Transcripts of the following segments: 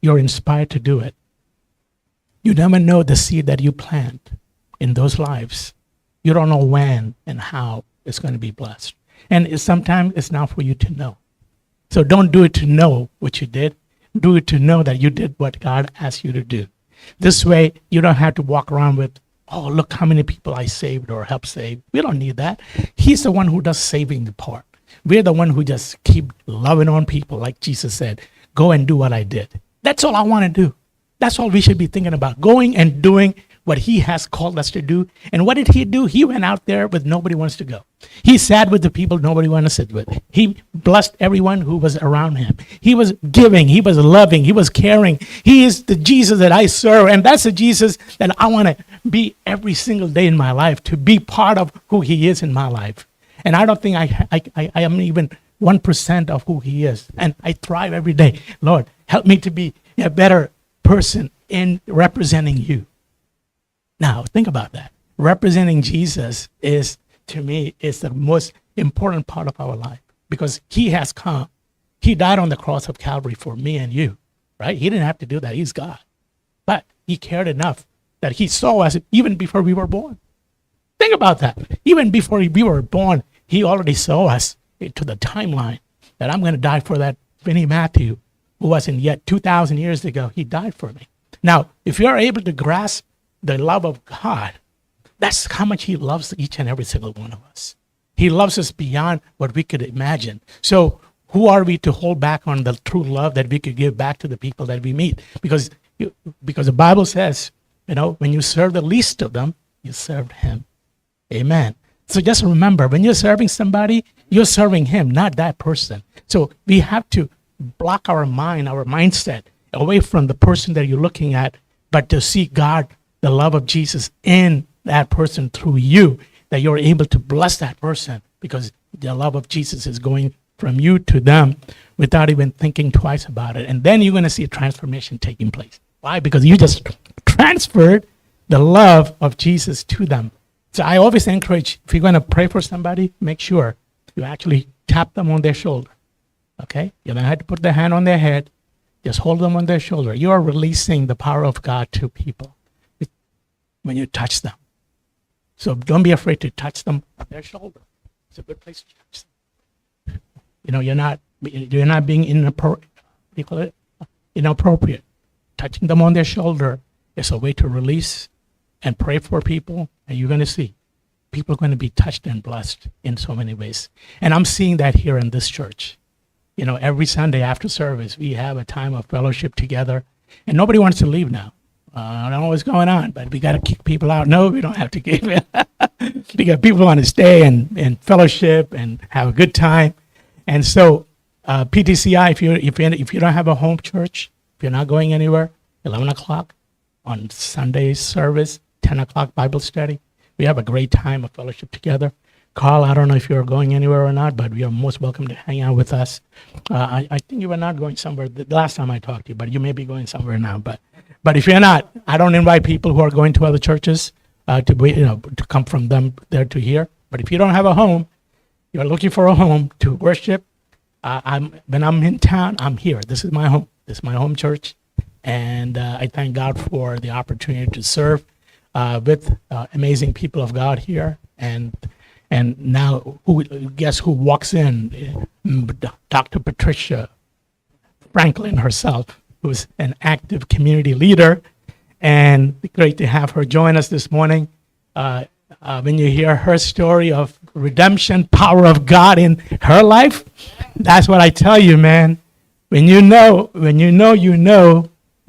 you're inspired to do it. You never know the seed that you plant in those lives. You don't know when and how it's going to be blessed. And sometimes it's not for you to know. So don't do it to know what you did. Do it to know that you did what God asked you to do. This way, you don't have to walk around with, oh, look how many people I saved or helped save. We don't need that. He's the one who does saving the part. We're the one who just keep loving on people, like Jesus said, go and do what I did. That's all I want to do. That's all we should be thinking about, going and doing what he has called us to do. And what did he do? He went out there with nobody wants to go. He sat with the people nobody wanted to sit with. He blessed everyone who was around him. He was giving. He was loving. He was caring. He is the Jesus that I serve. And that's the Jesus that I want to be every single day in my life, to be part of who he is in my life. And I don't think I am even 1% of who he is. And I thrive every day. Lord, help me to be a better person in representing you. Now, think about that. Representing Jesus is, to me, is the most important part of our life, because he has come. He died on the cross of Calvary for me and you, right? He didn't have to do that. He's God. But he cared enough that he saw us even before we were born. Think about that. Even before we were born, he already saw us to the timeline that I'm going to die for that Vinnie Matthew, who wasn't yet 2,000 years ago. He died for me. Now, if you're able to grasp the love of God, that's how much he loves each and every single one of us. He loves us beyond what we could imagine. So who are we to hold back on the true love that we could give back to the people that we meet? Because the Bible says, when you serve the least of them, you served him. Amen. So just remember, when you're serving somebody, you're serving him, not that person. So we have to block our mind, our mindset away from the person that you're looking at, but to see God, the love of Jesus in that person through you, that you're able to bless that person, because the love of Jesus is going from you to them without even thinking twice about it. And then you're going to see a transformation taking place. Why? Because you just transferred the love of Jesus to them. So I always encourage, if you're going to pray for somebody, make sure you actually tap them on their shoulder. Okay? You don't have to put the hand on their head. Just hold them on their shoulder. You are releasing the power of God to people when you touch them. So don't be afraid to touch them on their shoulder. It's a good place to touch them. You're not being inappropriate. Touching them on their shoulder is a way to release and pray for people, and you're going to see people are going to be touched and blessed in so many ways. And I'm seeing that here in this church. Every Sunday after service, we have a time of fellowship together, and nobody wants to leave now. I don't know what's going on, but we got to kick people out. No, we don't have to kick them because people want to stay and fellowship and have a good time. And so PTCI, if you don't have a home church, if you're not going anywhere, 11 o'clock on Sunday service, 10 o'clock Bible study, we have a great time of fellowship together. Carl, I don't know if you're going anywhere or not, but you are most welcome to hang out with us. I think you were not going somewhere the last time I talked to you, but you may be going somewhere now. But if you're not, I don't invite people who are going to other churches to come from them there to here. But if you don't have a home, you're looking for a home to worship. When I'm in town, I'm here. This is my home. This is my home church, and I thank God for the opportunity to serve with amazing people of God here. And now, guess who walks in? Dr. Patricia Franklin herself, who's an active community leader, and great to have her join us this morning. When you hear her story of redemption, power of God in her life, that's what I tell you, man. When you know,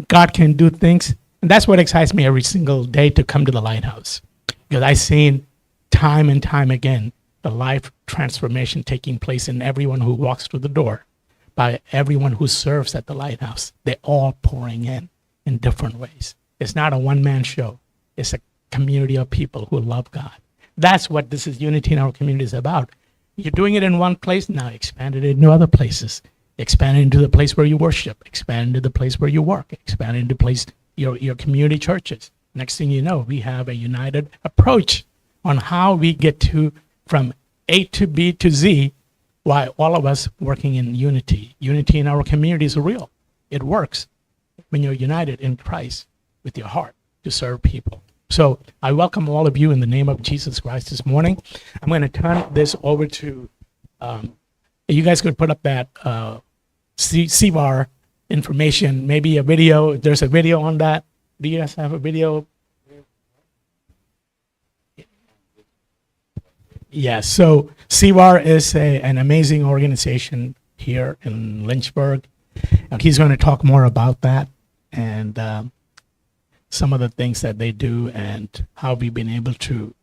God can do things. And that's what excites me every single day to come to the Lighthouse, because I've seen time and time again the life transformation taking place in everyone who walks through the door, by everyone who serves at the Lighthouse. They're all pouring in different ways. It's not a one-man show. It's a community of people who love God. That's what this is Unity in Our Community is about. You're doing it in one place, now expand it into other places. Expand it into the place where you worship. Expand into the place where you work. Expand into place your community churches. Next thing you know, we have a united approach on how we get from A to B to Z, while all of us working in unity. Unity in our community is real. It works. when you're united in Christ with your heart to serve people. So I welcome all of you in the name of Jesus Christ this morning. I'm going to turn this over to, you guys could put up that CVAR information, maybe a video. If there's a video on that. Do you guys have a video? Yes. So CVAR is an amazing organization here in Lynchburg. And he's going to talk more about that and some of the things that they do and how we've been able to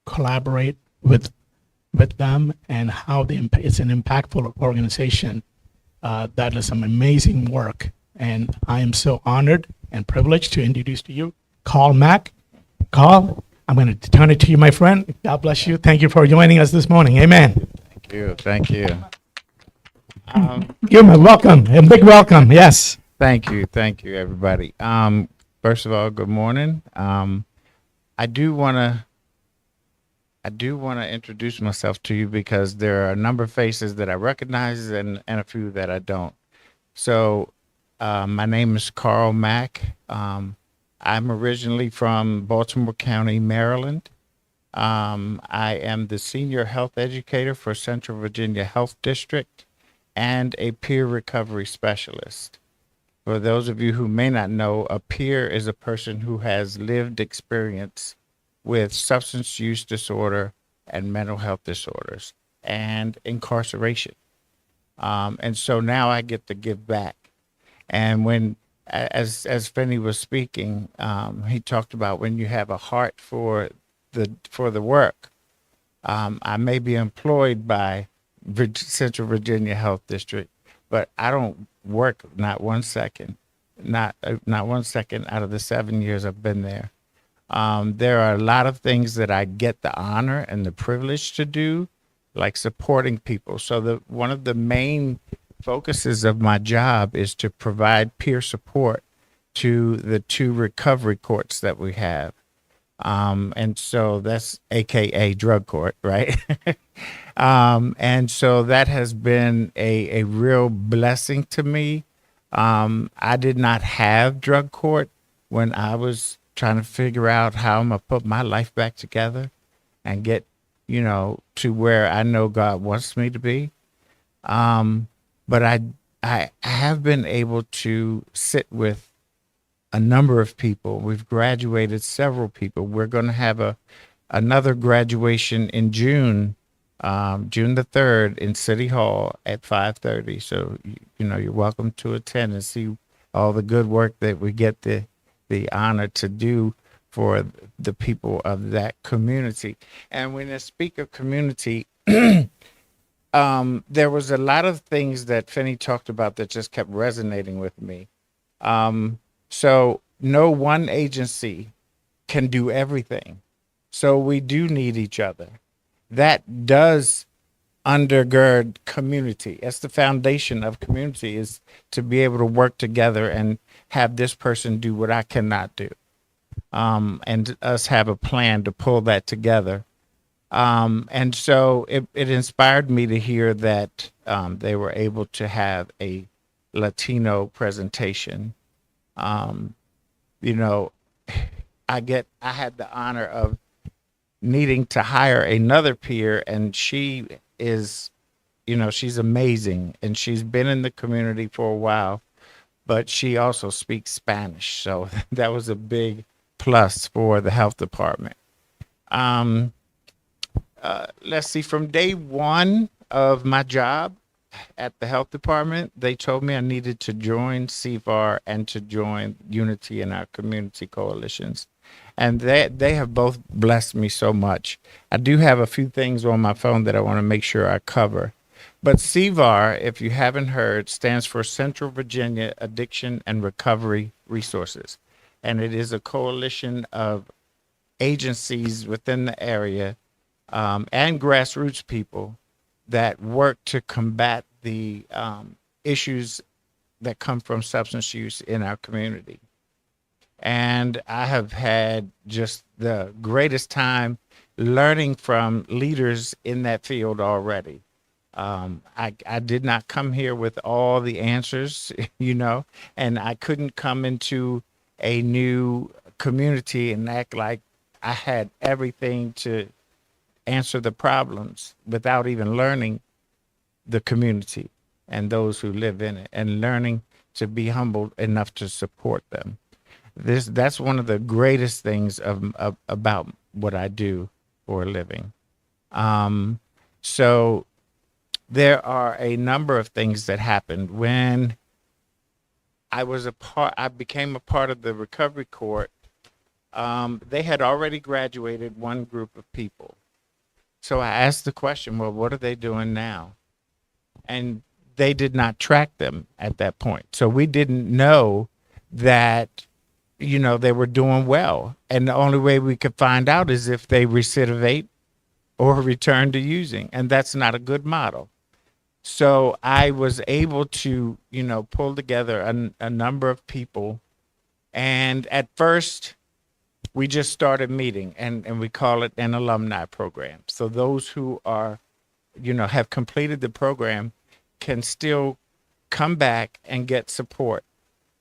collaborate with them and how it's an impactful organization that does some amazing work. And I am so honored and privileged to introduce to you Carl Mack. Carl, I'm going to turn it to you, my friend. God bless you. Thank you for joining us this morning. Amen. Thank you. Thank you. Give him a welcome, a big welcome. Yes. Thank you. Thank you, everybody. First of all, good morning. I do want to introduce myself to you because there are a number of faces that I recognize and a few that I don't. So my name is Carl Mack. I'm originally from Baltimore County, Maryland. I am the senior health educator for Central Virginia Health District and a peer recovery specialist. For those of you who may not know, a peer is a person who has lived experience with substance use disorder and mental health disorders and incarceration. And so now I get to give back. And when, as Finney was speaking, he talked about when you have a heart for the work. I may be employed by Central Virginia Health District, but I don't work not 1 second, not 1 second out of the 7 years I've been there. There are a lot of things that I get the honor and the privilege to do, like supporting people. So one of the main focuses of my job is to provide peer support to the 2 recovery courts that we have. And so that's AKA drug court, right? And so that has been a real blessing to me. I did not have drug court when I was trying to figure out how I'm going to put my life back together and get, to where I know God wants me to be. But I have been able to sit with a number of people. We've graduated several people. We're going to have another graduation in June, June the 3rd in City Hall at 5:30. So, you're welcome to attend and see all the good work that we get the honor to do for the people of that community. And when I speak of community, there was a lot of things that Finney talked about that just kept resonating with me. So no one agency can do everything. So we do need each other. That does undergird community. That's the foundation of community, is to be able to work together and have this person do what I cannot do. And us have a plan to pull that together. And so it inspired me to hear that they were able to have a Latino presentation. I had the honor of needing to hire another peer, and she is, she's amazing, and she's been in the community for a while, but she also speaks Spanish. So that was a big plus for the health department. Let's see, from day one of my job at the health department, they told me I needed to join CVAR and to join Unity in our community coalitions. And they have both blessed me so much. I do have a few things on my phone that I want to make sure I cover. But CVAR, if you haven't heard, stands for Central Virginia Addiction and Recovery Resources. And it is a coalition of agencies within the area and grassroots people that work to combat the issues that come from substance use in our community. And I have had just the greatest time learning from leaders in that field already. I did not come here with all the answers, and I couldn't come into a new community and act like I had everything to answer the problems without even learning the community and those who live in it and learning to be humble enough to support them. That's one of the greatest things about what I do for a living. Um, so there are a number of things that happened when I became a part of the recovery court. They had already graduated one group of people. So I asked the question, well, what are they doing now? And they did not track them at that point. So we didn't know that, they were doing well. And the only way we could find out is if they recidivate or return to using. And that's not a good model. So I was able to, pull together a number of people. And at first, we just started meeting, and we call it an alumni program. So those who are, have completed the program can still come back and get support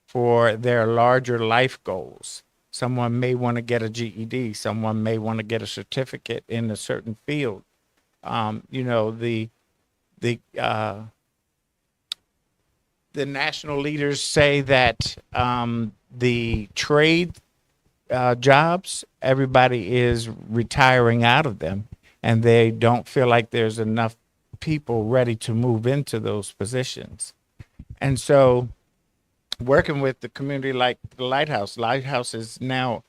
for their larger life goals. Someone may want to get a GED. Someone may want to get a certificate in a certain field. The the uh, the national leaders say that the trade jobs, everybody is retiring out of them, and they don't feel like there's enough people ready to move into those positions. And so, working with the community like the Lighthouse is now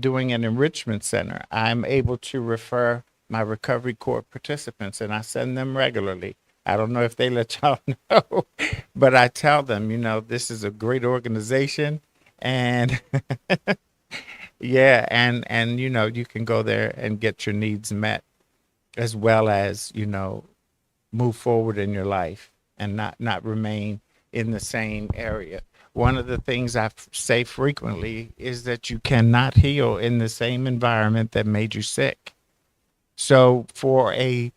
doing an enrichment center. I'm able to refer my recovery court participants, and I send them regularly. I don't know if they let y'all know, but I tell them, this is a great organization, and yeah, and you can go there and get your needs met, as well as move forward in your life and not remain in the same area. One of the things I say frequently is that you cannot heal in the same environment that made you sick. So for a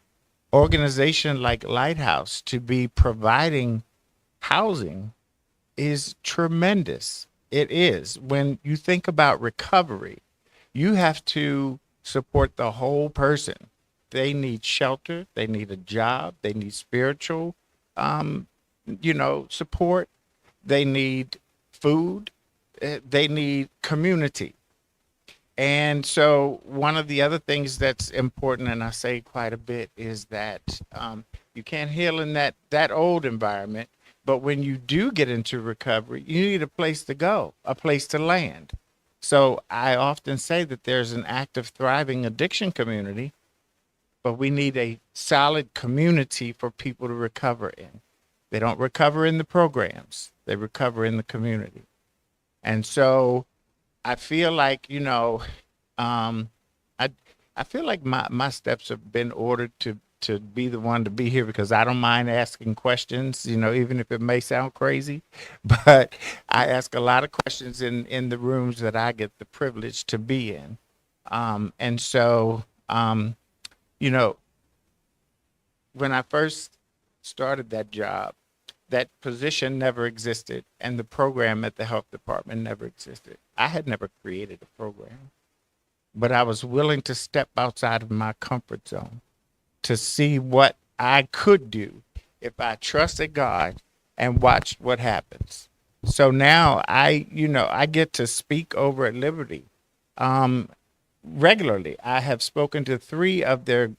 organization like Lighthouse to be providing housing is tremendous. It is. When you think about recovery, you have to support the whole person. They need shelter, they need a job, they need spiritual support, they need food, they need community. And so one of the other things that's important, and I say quite a bit, is that you can't heal in that old environment. But when you do get into recovery, you need a place to go, a place to land. So I often say that there's an active, thriving addiction community, but we need a solid community for people to recover in. They don't recover in the programs, they recover in the community. And so I feel like, I I feel like my steps have been ordered to be the one to be here because I don't mind asking questions, even if it may sound crazy, but I ask a lot of questions in the rooms that I get the privilege to be in. And so, you know, when I first started that job, that position never existed, and the program at the health department never existed. I had never created a program, but I was willing to step outside of my comfort zone to see what I could do if I trusted God and watched what happens. So now I get to speak over at Liberty regularly. I have spoken to 3 of their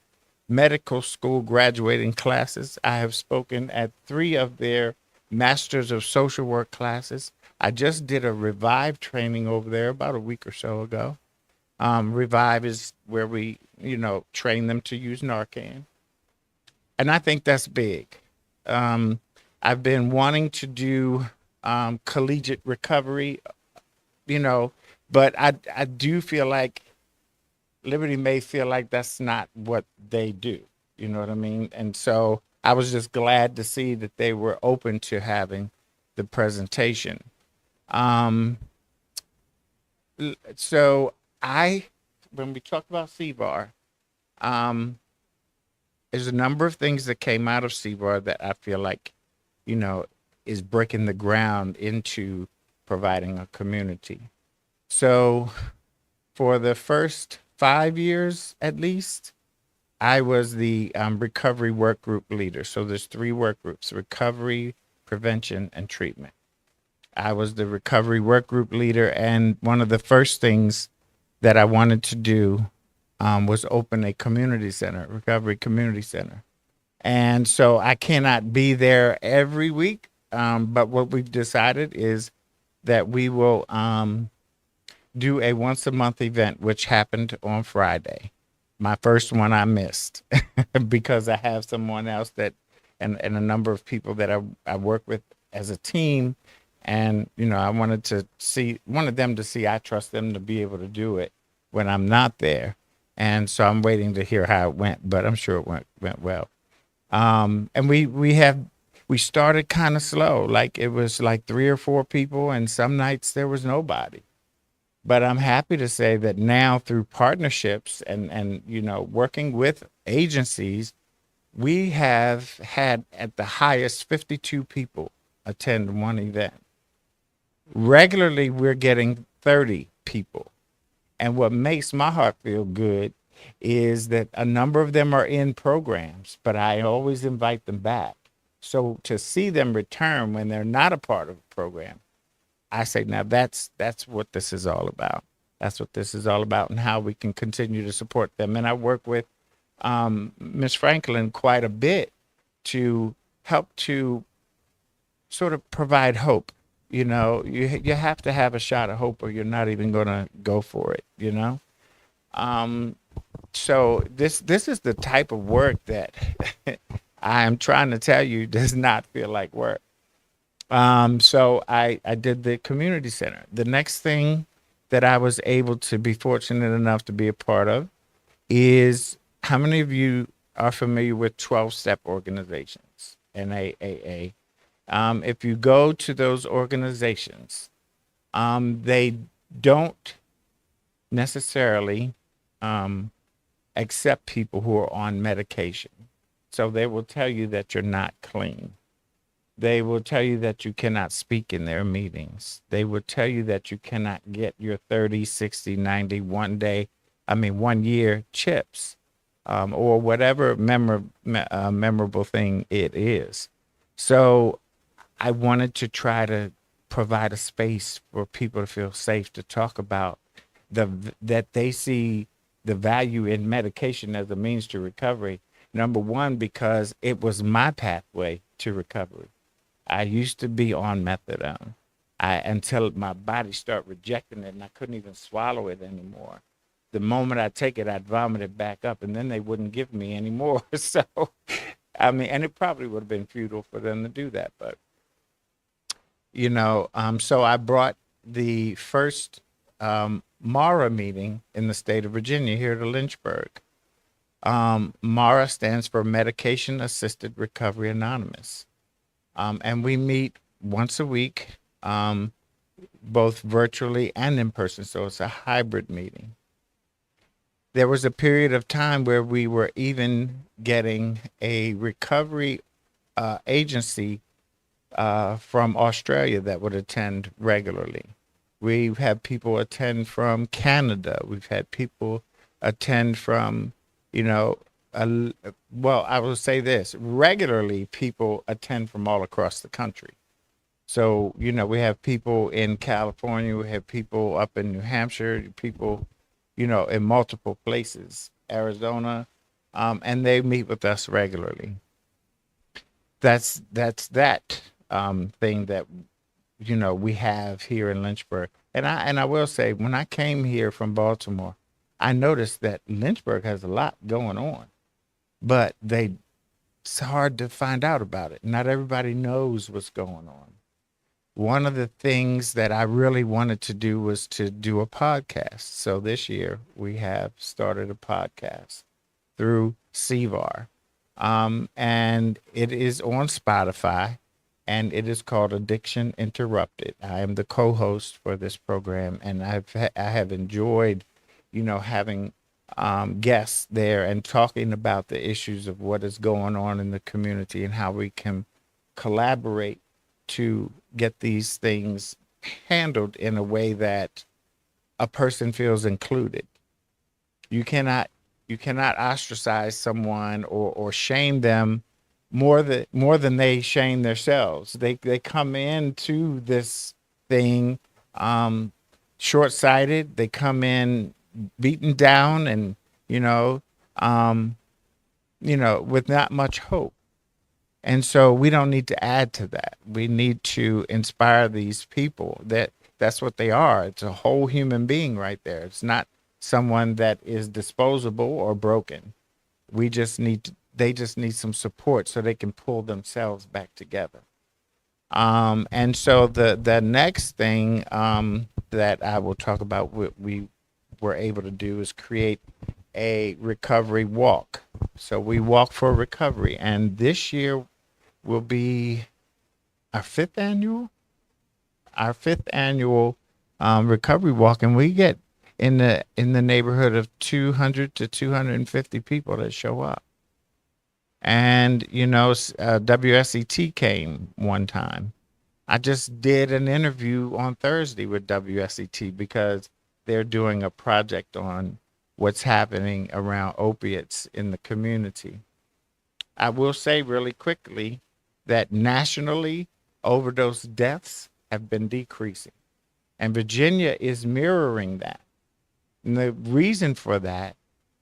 medical school graduating classes. I have spoken at 3 of their Masters of Social Work classes. I just did a Revive training over there about a week or so ago. Revive is where we, train them to use Narcan. And I think that's big. I've been wanting to do collegiate recovery, but I do feel like Liberty may feel like that's not what they do. You know what I mean? And so I was just glad to see that they were open to having the presentation. So when we talk about CVAR, there's a number of things that came out of CBAR that I feel like, you know, is breaking the ground into providing a community. So for the first 5 years at least, I was the recovery work group leader. So there's three work groups: recovery, prevention, and treatment. I was the recovery work group leader, and one of the first things that I wanted to do was open a community center, recovery community center. And so I cannot be there every week, but what we've decided is that we will do a once a month event, which happened on Friday. My first one I missed because I have someone else that, and a number of people that I work with as a team. And, you know, I wanted them to see I trust them to be able to do it when I'm not there. And so I'm waiting to hear how it went, but I'm sure it went well. And we started kind of slow. Like it was like 3 or 4 people, and some nights there was nobody. But I'm happy to say that now through partnerships and you know, working with agencies, we have had at the highest 52 people attend one event. Regularly, we're getting 30 people. And what makes my heart feel good is that a number of them are in programs, but I always invite them back. So to see them return when they're not a part of a program, I say, now that's what this is all about. That's what this is all about, and how we can continue to support them. And I work with Ms. Franklin quite a bit to help to sort of provide hope. You know, you have to have a shot of hope, or you're not even going to go for it. You know, so this is the type of work that I am trying to tell you does not feel like work. So I did the community center. The next thing that I was able to be fortunate enough to be a part of is, how many of you are familiar with 12-step organizations and AAA? If you go to those organizations, they don't necessarily accept people who are on medication. So they will tell you that you're not clean. They will tell you that you cannot speak in their meetings. They will tell you that you cannot get your 30, 60, 90, 1 year chips, or whatever memorable thing it is. So I wanted to try to provide a space for people to feel safe to talk about that they see the value in medication as a means to recovery. Number one, because it was my pathway to recovery. I used to be on methadone until my body started rejecting it and I couldn't even swallow it anymore. The moment I take it, I'd vomit it back up, and then they wouldn't give me any more. So, I mean, and it probably would have been futile for them to do that. But, you know, so I brought the first MARA meeting in the state of Virginia here to Lynchburg. MARA stands for Medication Assisted Recovery Anonymous. And we meet once a week, both virtually and in person. So it's a hybrid meeting. There was a period of time where we were even getting a recovery agency from Australia that would attend regularly. We've had people attend from Canada. We've had people attend from, you know, well, I will say this, regularly people attend from all across the country. So, you know, we have people in California, we have people up in New Hampshire, people, you know, in multiple places, Arizona, and they meet with us regularly. That's that thing that, you know, we have here in Lynchburg. And I will say, when I came here from Baltimore, I noticed that Lynchburg has a lot going on, but it's hard to find out about it. Not everybody knows what's going on. One of the things that I really wanted to do was to do a podcast. So this year we have started a podcast through CVAR. And it is on Spotify, and it is called Addiction Interrupted. I am the co-host for this program, and I have enjoyed, you know, having guests there and talking about the issues of what is going on in the community and how we can collaborate to get these things handled in a way that a person feels included. You cannot ostracize someone or shame them more than they shame themselves. They come into this thing um, short-sighted. They come in beaten down and you know um, with not much hope. And so we don't need to add to that. We need to inspire these people that's what they are. It's a whole human being right there. It's not someone that is disposable or broken. They just need some support so they can pull themselves back together. And so the next thing that I will talk about, we were able to do is create a recovery walk. So we walk for recovery, and this year will be our fifth annual recovery walk, and we get in the neighborhood of 200 to 250 people that show up. And WSET came one time. I just did an interview on Thursday with WSET because they're doing a project on what's happening around opiates in the community. I will say really quickly that nationally, overdose deaths have been decreasing, and Virginia is mirroring that. And the reason for that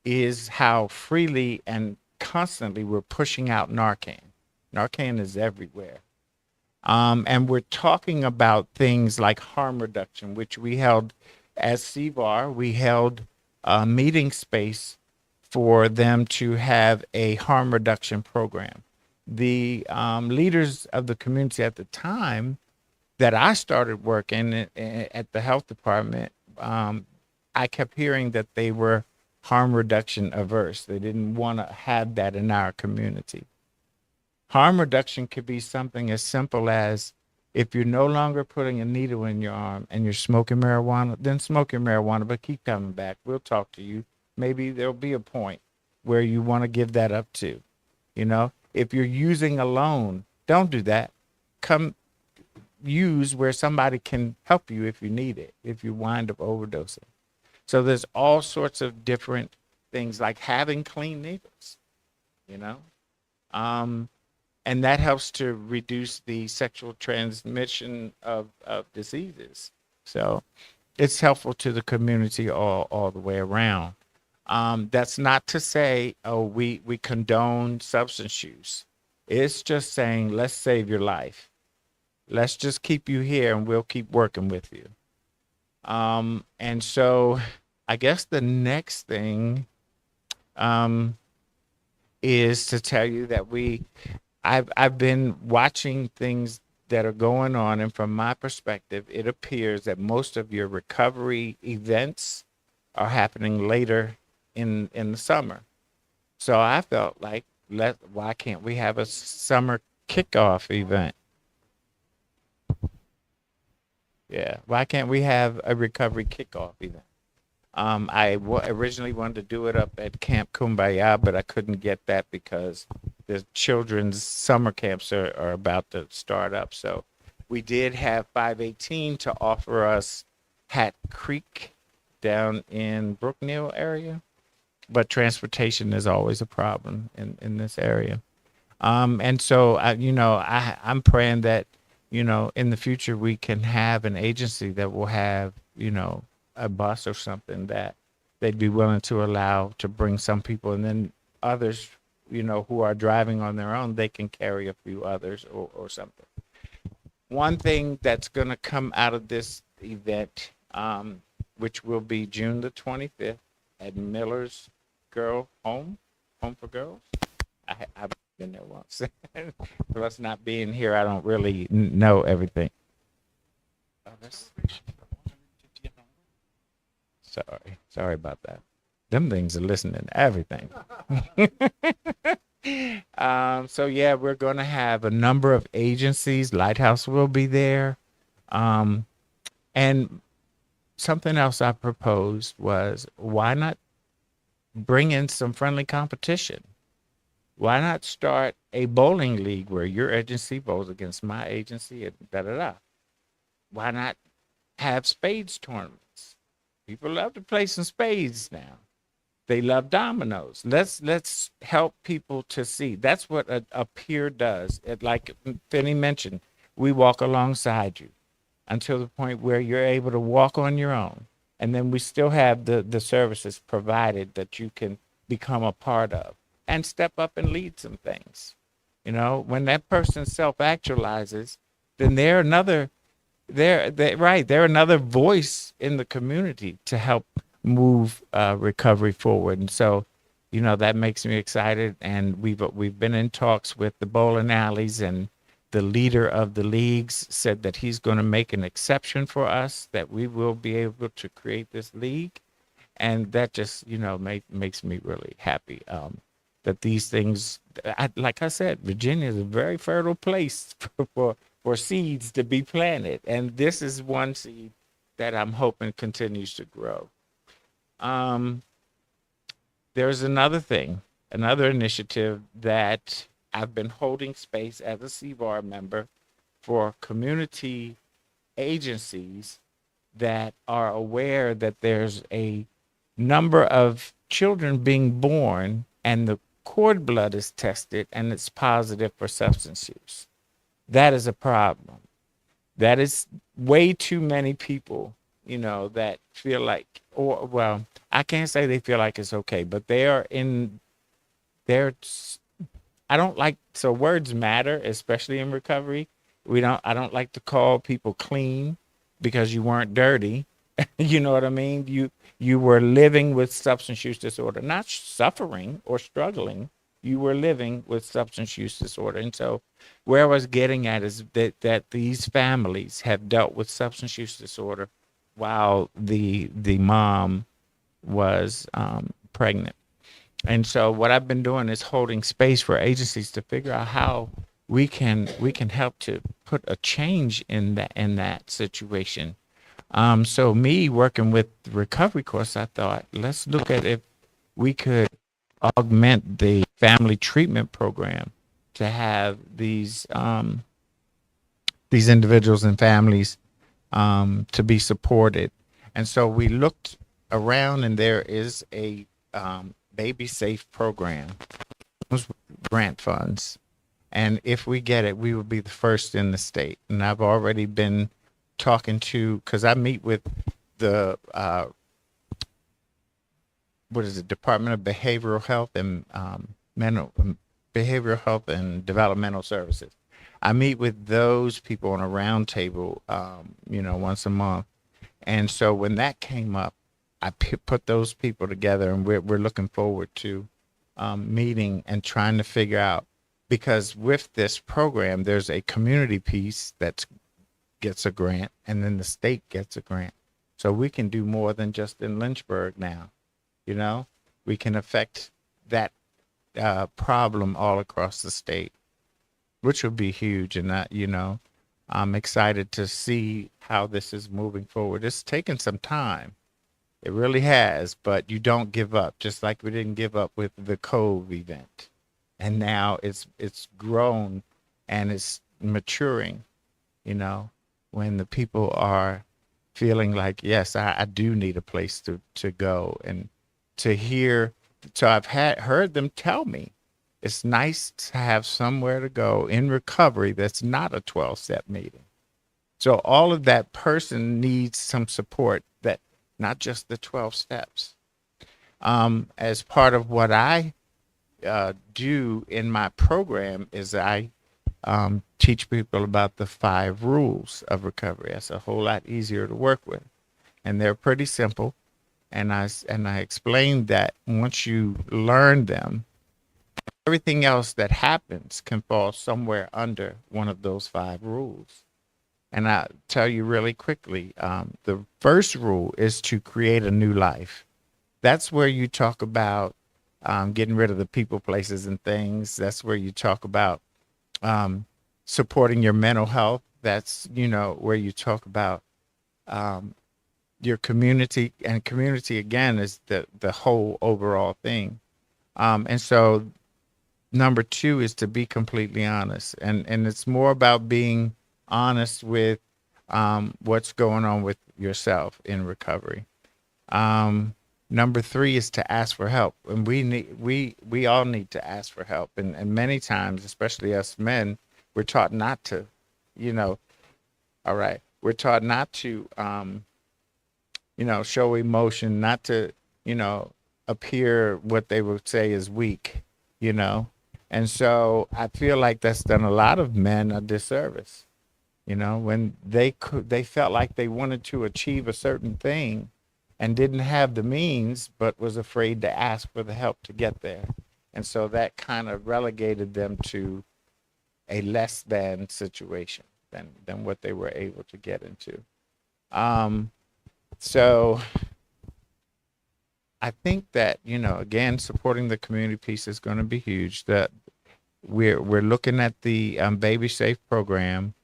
is how freely and constantly we're pushing out Narcan. Narcan is everywhere. And we're talking about things like harm reduction, which we held as CVAR. We held a meeting space for them to have a harm reduction program. The leaders of the community at the time that I started working at the health department, I kept hearing that they were harm reduction averse. They didn't want to have that in our community. Harm reduction could be something as simple as if you're no longer putting a needle in your arm and you're smoking marijuana, then smoke your marijuana, but keep coming back. We'll talk to you. Maybe there'll be a point where you want to give that up too. If you're using alone, don't do that. Come use where somebody can help you if you need it, if you wind up overdosing. So there's all sorts of different things like having clean needles, and that helps to reduce the sexual transmission of diseases. So it's helpful to the community all the way around. That's not to say, we condone substance use. It's just saying, let's save your life. Let's just keep you here and we'll keep working with you. And so I guess the next thing is to tell you that I've been watching things that are going on, and from my perspective, it appears that most of your recovery events are happening later in the summer. So I felt like, why can't we have a summer kickoff event? Yeah, why can't we have a recovery kickoff event? Originally wanted to do it up at Camp Kumbaya, but I couldn't get that because the children's summer camps are about to start up. So we did have 518 to offer us Hat Creek down in Brookneal area, but transportation is always a problem in this area. And so, I'm praying that, in the future we can have an agency that will have, a bus or something that they'd be willing to allow to bring some people, and then others, who are driving on their own, they can carry a few others or something. One thing that's going to come out of this event, which will be June the 25th at Miller's Home for Girls. I've been there once. For us not being here, I don't really know everything. Sorry about that. Them things are listening to everything. So yeah, we're going to have a number of agencies. Lighthouse will be there. And something else I proposed was, why not bring in some friendly competition. Why not start a bowling league where your agency bowls against my agency and da da da? Why not have spades tournaments? People love to play some spades now. They love dominoes. Let's help people to see. That's what a peer does. It, like Finney mentioned, we walk alongside you until the point where you're able to walk on your own. And then we still have the services provided that you can become a part of and step up and lead some things. You know, when that person self actualizes, then they're another voice in the community to help move recovery forward. And so, you know, that makes me excited. And we've been in talks with the bowling alleys, and the leader of the leagues said that he's going to make an exception for us, that we will be able to create this league. And that just, you know, makes me really happy, that these things, like I said, Virginia is a very fertile place for seeds to be planted. And this is one seed that I'm hoping continues to grow. Um, there's another initiative that I've been holding space as a CVAR member for community agencies that are aware that there's a number of children being born and the cord blood is tested and it's positive for substance use. That is a problem. That is way too many people, you know, that feel like, or well, I can't say they feel like it's okay, but they are in their, I don't like, so words matter, especially in recovery. I don't like to call people clean because you weren't dirty. You know what I mean? You were living with substance use disorder, not suffering or struggling. You were living with substance use disorder. And so where I was getting at is that these families have dealt with substance use disorder while the mom was pregnant. And so what I've been doing is holding space for agencies to figure out how we can help to put a change in that situation. So me working with the recovery course, I thought, let's look at if we could augment the family treatment program to have these individuals and families to be supported. And so we looked around, and there is a baby safe program with grant funds. And if we get it, we will be the first in the state. And I've already been talking to, because I meet with the what is it, Department of Behavioral Health and mental Behavioral Health and Developmental Services. I meet with those people on a round table, you know, once a month. And so when that came up, I put those people together, and we're looking forward to meeting and trying to figure out, because with this program, there's a community piece that gets a grant, and then the state gets a grant. So we can do more than just in Lynchburg now. You know, we can affect that problem all across the state, which will be huge. And that, you know, I'm excited to see how this is moving forward. It's taken some time. It really has, but you don't give up, just like we didn't give up with the Cove event. And now it's grown and it's maturing, you know, when the people are feeling like, yes, I do need a place to go, and to hear. So I've heard them tell me it's nice to have somewhere to go in recovery that's not a 12-step meeting. So all of that person needs some support, that not just the 12 steps. As part of what I do in my program is I teach people about the 5 rules of recovery. That's a whole lot easier to work with, and they're pretty simple. And I explained that once you learn them, everything else that happens can fall somewhere under one of those 5 rules. And I tell you really quickly, the first rule is to create a new life. That's where you talk about getting rid of the people, places, and things. That's where you talk about supporting your mental health. That's, you know, where you talk about your community, and community again is the whole overall thing. And so number two is to be completely honest, and it's more about being honest with what's going on with yourself in recovery. um, Number three is to ask for help, and we all need to ask for help, and many times, especially us men, we're taught not to, you know. All right, we're taught not to show emotion, not to, you know, appear what they would say is weak, you know. And so I feel like that's done a lot of men a disservice, when they felt like they wanted to achieve a certain thing and didn't have the means, but was afraid to ask for the help to get there. And so that kind of relegated them to a less than situation than what they were able to get into. Um, so I think that, again, supporting the community piece is going to be huge. That we're looking at the Baby Safe program,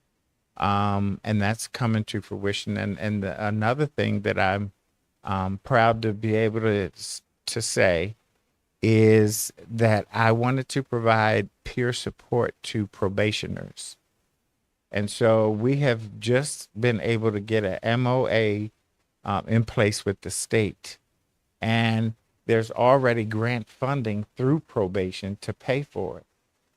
and that's coming to fruition. And another thing that I'm proud to be able to say is that I wanted to provide peer support to probationers. And so we have just been able to get a MOA in place with the state. And there's already grant funding through probation to pay for it.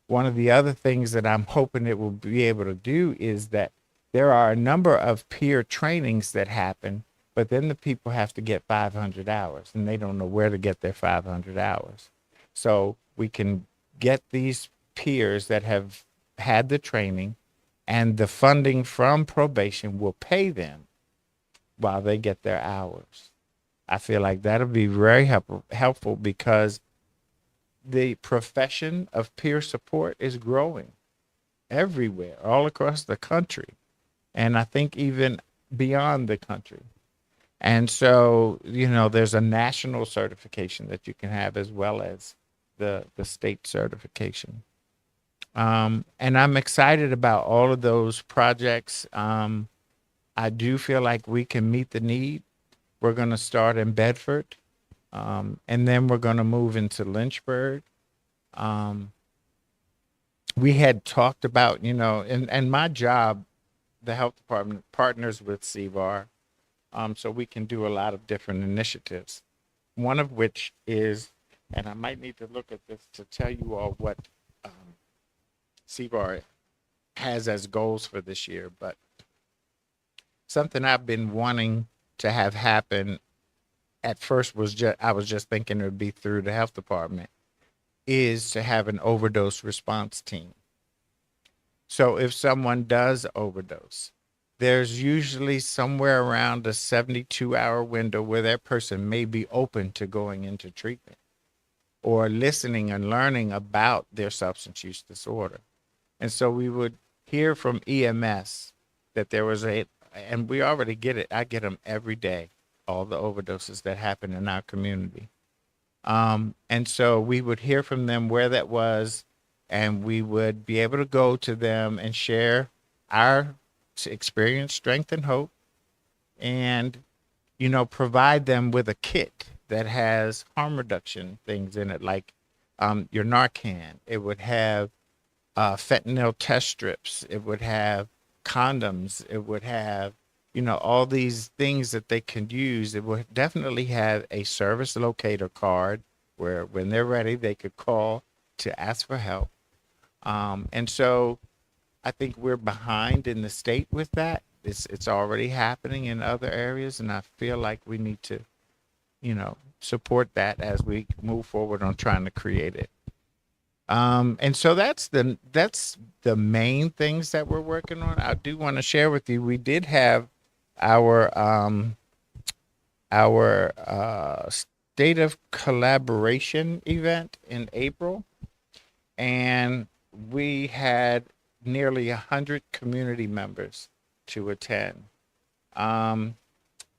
One of the other things that I'm hoping it will be able to do is that there are a number of peer trainings that happen, but then the people have to get 500 hours and they don't know where to get their 500 hours. So we can get these peers that have had the training, and the funding from probation will pay them while they get their hours. I feel like that'll be very helpful because the profession of peer support is growing everywhere, all across the country, and I think even beyond the country. And so, there's a national certification that you can have as well as the state certification. And I'm excited about all of those projects. I do feel like we can meet the need. We're going to start in Bedford, and then we're going to move into Lynchburg. We had talked about, and my job, the health department partners with CVAR, so we can do a lot of different initiatives. One of which is, and I might need to look at this to tell you all what CVAR has as goals for this year, but something I've been wanting to have happen at first I was just thinking it would be through the health department, is to have an overdose response team. So if someone does overdose, there's usually somewhere around a 72-hour window where that person may be open to going into treatment or listening and learning about their substance use disorder. And so we would hear from EMS that there was and we already get it. I get them every day, all the overdoses that happen in our community. And so we would hear from them where that was, and we would be able to go to them and share our experience, strength, and hope, and, provide them with a kit that has harm reduction things in it, like your Narcan. It would have fentanyl test strips. It would have condoms. It would have, all these things that they can use. It would definitely have a service locator card where when they're ready, they could call to ask for help. And so I think we're behind in the state with that. It's already happening in other areas, and I feel like we need to, support that as we move forward on trying to create it. And so that's the main things that we're working on. I do want to share with you, we did have our state of collaboration event in April, and we had nearly 100 community members to attend.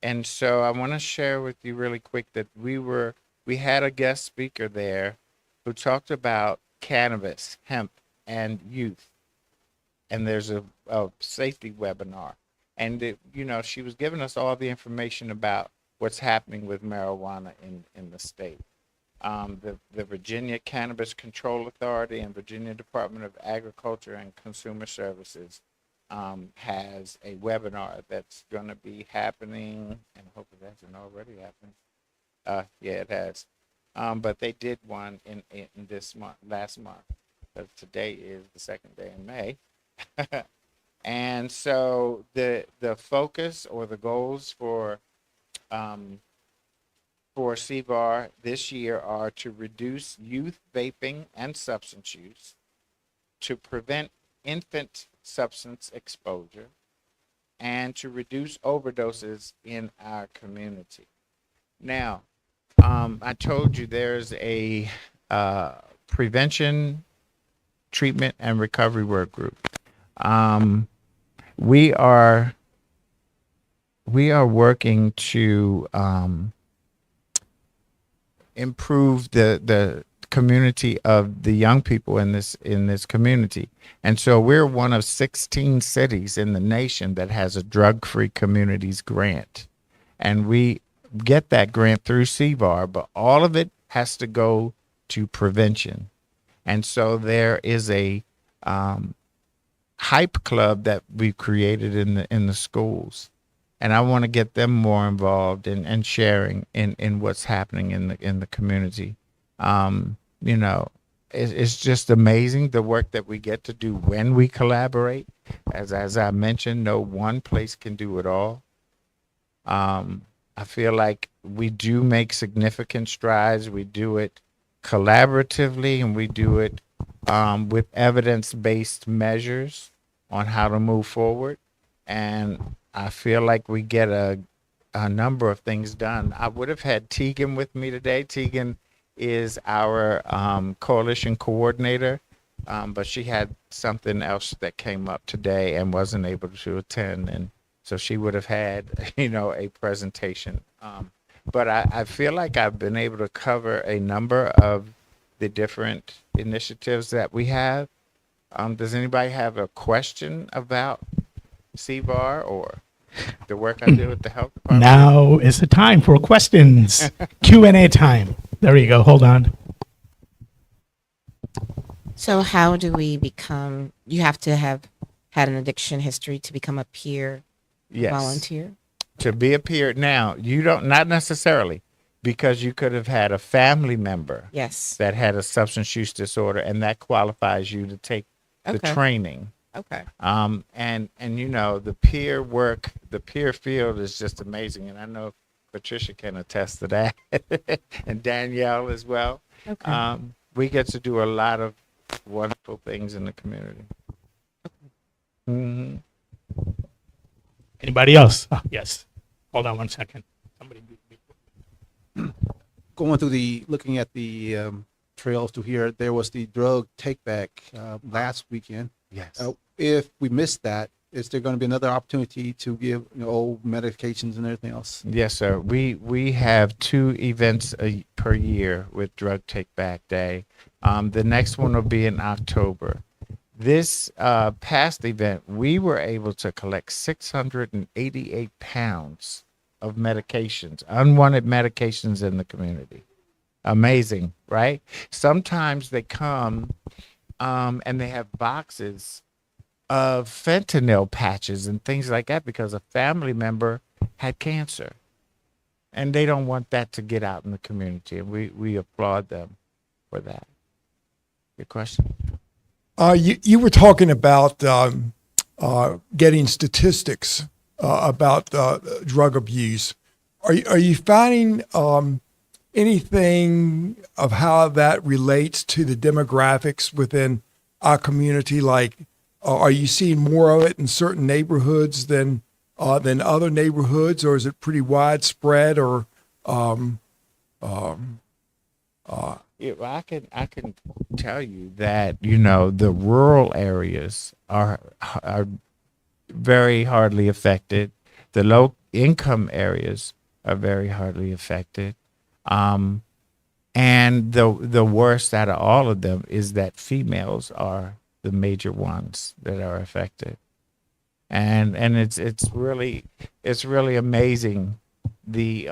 And so I want to share with you really quick that we had a guest speaker there who talked about cannabis, hemp, and youth. And there's a safety webinar. And she was giving us all the information about what's happening with marijuana in the state. The Virginia Cannabis Control Authority and Virginia Department of Agriculture and Consumer Services has a webinar that's going to be happening, and I hope it hasn't already happened. Yeah, it has. But they did one in this month, last month. Today is the second day in May. And so the focus or the goals for CVAR this year are to reduce youth vaping and substance use, to prevent infant substance exposure, and to reduce overdoses in our community. Now, I told you there's a prevention, treatment, and recovery work group. We are working to improve the community of the young people in this community, and so we're one of 16 cities in the nation that has a drug-free communities grant, and we get that grant through CVAR, but all of it has to go to prevention. And so there is a hype club that we've created in the schools, and I want to get them more involved and sharing in what's happening in the community. It's just amazing the work that we get to do when we collaborate. As I mentioned, no one place can do it all. I feel like we do make significant strides. We do it collaboratively, and we do it with evidence-based measures on how to move forward. And I feel like we get a number of things done. I would have had Tegan with me today. Tegan is our coalition coordinator, but she had something else that came up today and wasn't able to attend. And so she would have had, a presentation. But I feel like I've been able to cover a number of the different initiatives that we have. Does anybody have a question about CVAR or the work I do with the health department? Now is the time for questions. Q&A time. There you go. Hold on. So how do we become, you have to have had an addiction history to become a peer Yes. volunteer? To be a peer. Now, you don't, not necessarily, because you could have had a family member Yes. that had a substance use disorder, and that qualifies you to take the Okay. training. Okay. And the peer work, the peer field is just amazing. And I know Patricia can attest to that, and Danielle as well. Okay. We get to do a lot of wonderful things in the community. Mm-hmm. Anybody else? Yes. Hold on one second. Somebody. Going through looking at the trails to here, there was the drug take back last weekend. Yes. If we missed that, is there going to be another opportunity to give old medications and everything else? Yes, sir. We have 2 events per year with Drug Take Back Day. The next one will be in October. This past event, we were able to collect 688 pounds of medications, unwanted medications in the community. Amazing, right? Sometimes they come and they have boxes of fentanyl patches and things like that because a family member had cancer. And they don't want that to get out in the community. And we applaud them for that. Your question? You were talking about getting statistics about drug abuse. Are you finding anything of how that relates to the demographics within our community? Like, are you seeing more of it in certain neighborhoods than other neighborhoods, or is it pretty widespread? Or Yeah, well, I can tell you that the rural areas are very hardly affected. The low income areas are very hardly affected. And the worst out of all of them is that females are the major ones that are affected. and it's really amazing the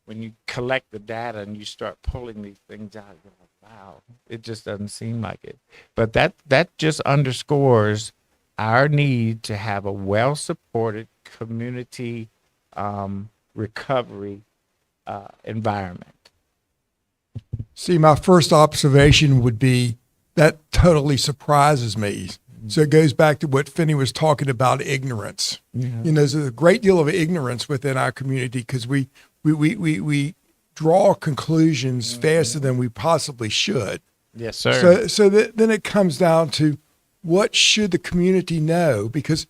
when you collect the data and you start pulling these things out, you're like, wow, it just doesn't seem like it. But that just underscores our need to have a well-supported community recovery environment. See, my first observation would be that totally surprises me. So it goes back to what Finney was talking about, ignorance. Yeah. You know, there's a great deal of ignorance within our community because we draw conclusions faster than we possibly should. Yes, sir. Then it comes down to what should the community know? Because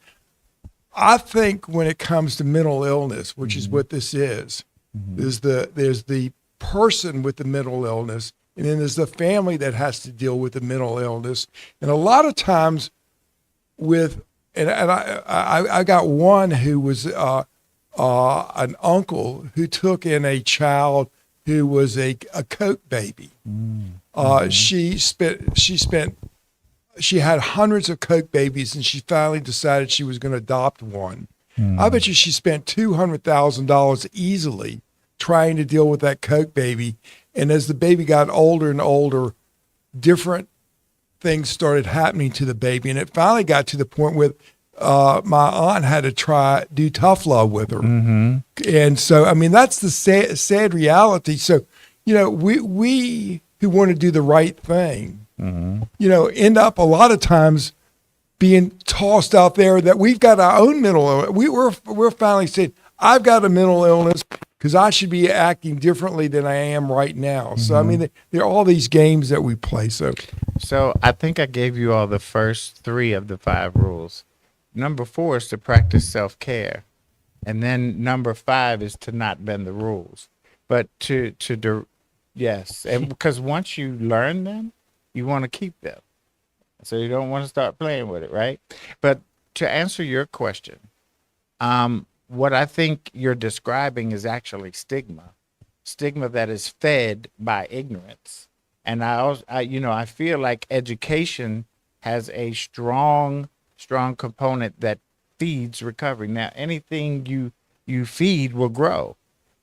I think when it comes to mental illness, which is what this is, there's the person with the mental illness, and then there's the family that has to deal with the mental illness. And a lot of times I got one who was an uncle who took in a child who was a coke baby. She had hundreds of coke babies, and she finally decided she was going to adopt one. I bet you she spent $200,000 easily trying to deal with that coke baby. And as the baby got older and older, different things started happening to the baby. And it finally got to the point where my aunt had to do tough love with her. And so, I mean, that's the sad reality. So, you know, we who want to do the right thing, you know, end up a lot of times being tossed out there that we've got our own mental illness. We're finally saying, I've got a mental illness because I should be acting differently than I am right now. So, I mean, there are all these games that we play. So I think I gave you all the first 3 of the 5 rules. Number 4 is to practice self-care. And then number 5 is to not bend the rules. But yes, and because once you learn them, you want to keep them. So you don't want to start playing with it, right? But to answer your question, what I think you're describing is actually stigma that is fed by ignorance. And I feel like education has a strong component that feeds recovery. Now, anything you feed will grow,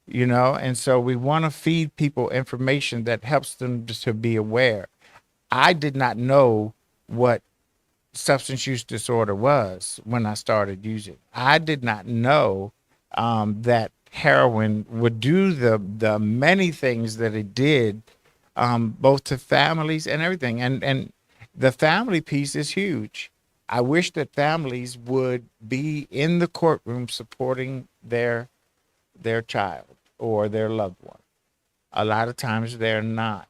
you know, and so we want to feed people information that helps them just to be aware. I did not know what substance use disorder was when I started using. I did not know that heroin would do the many things that it did, both to families and everything. And the family piece is huge. I wish that families would be in the courtroom supporting their child or their loved one. A lot of times they're not.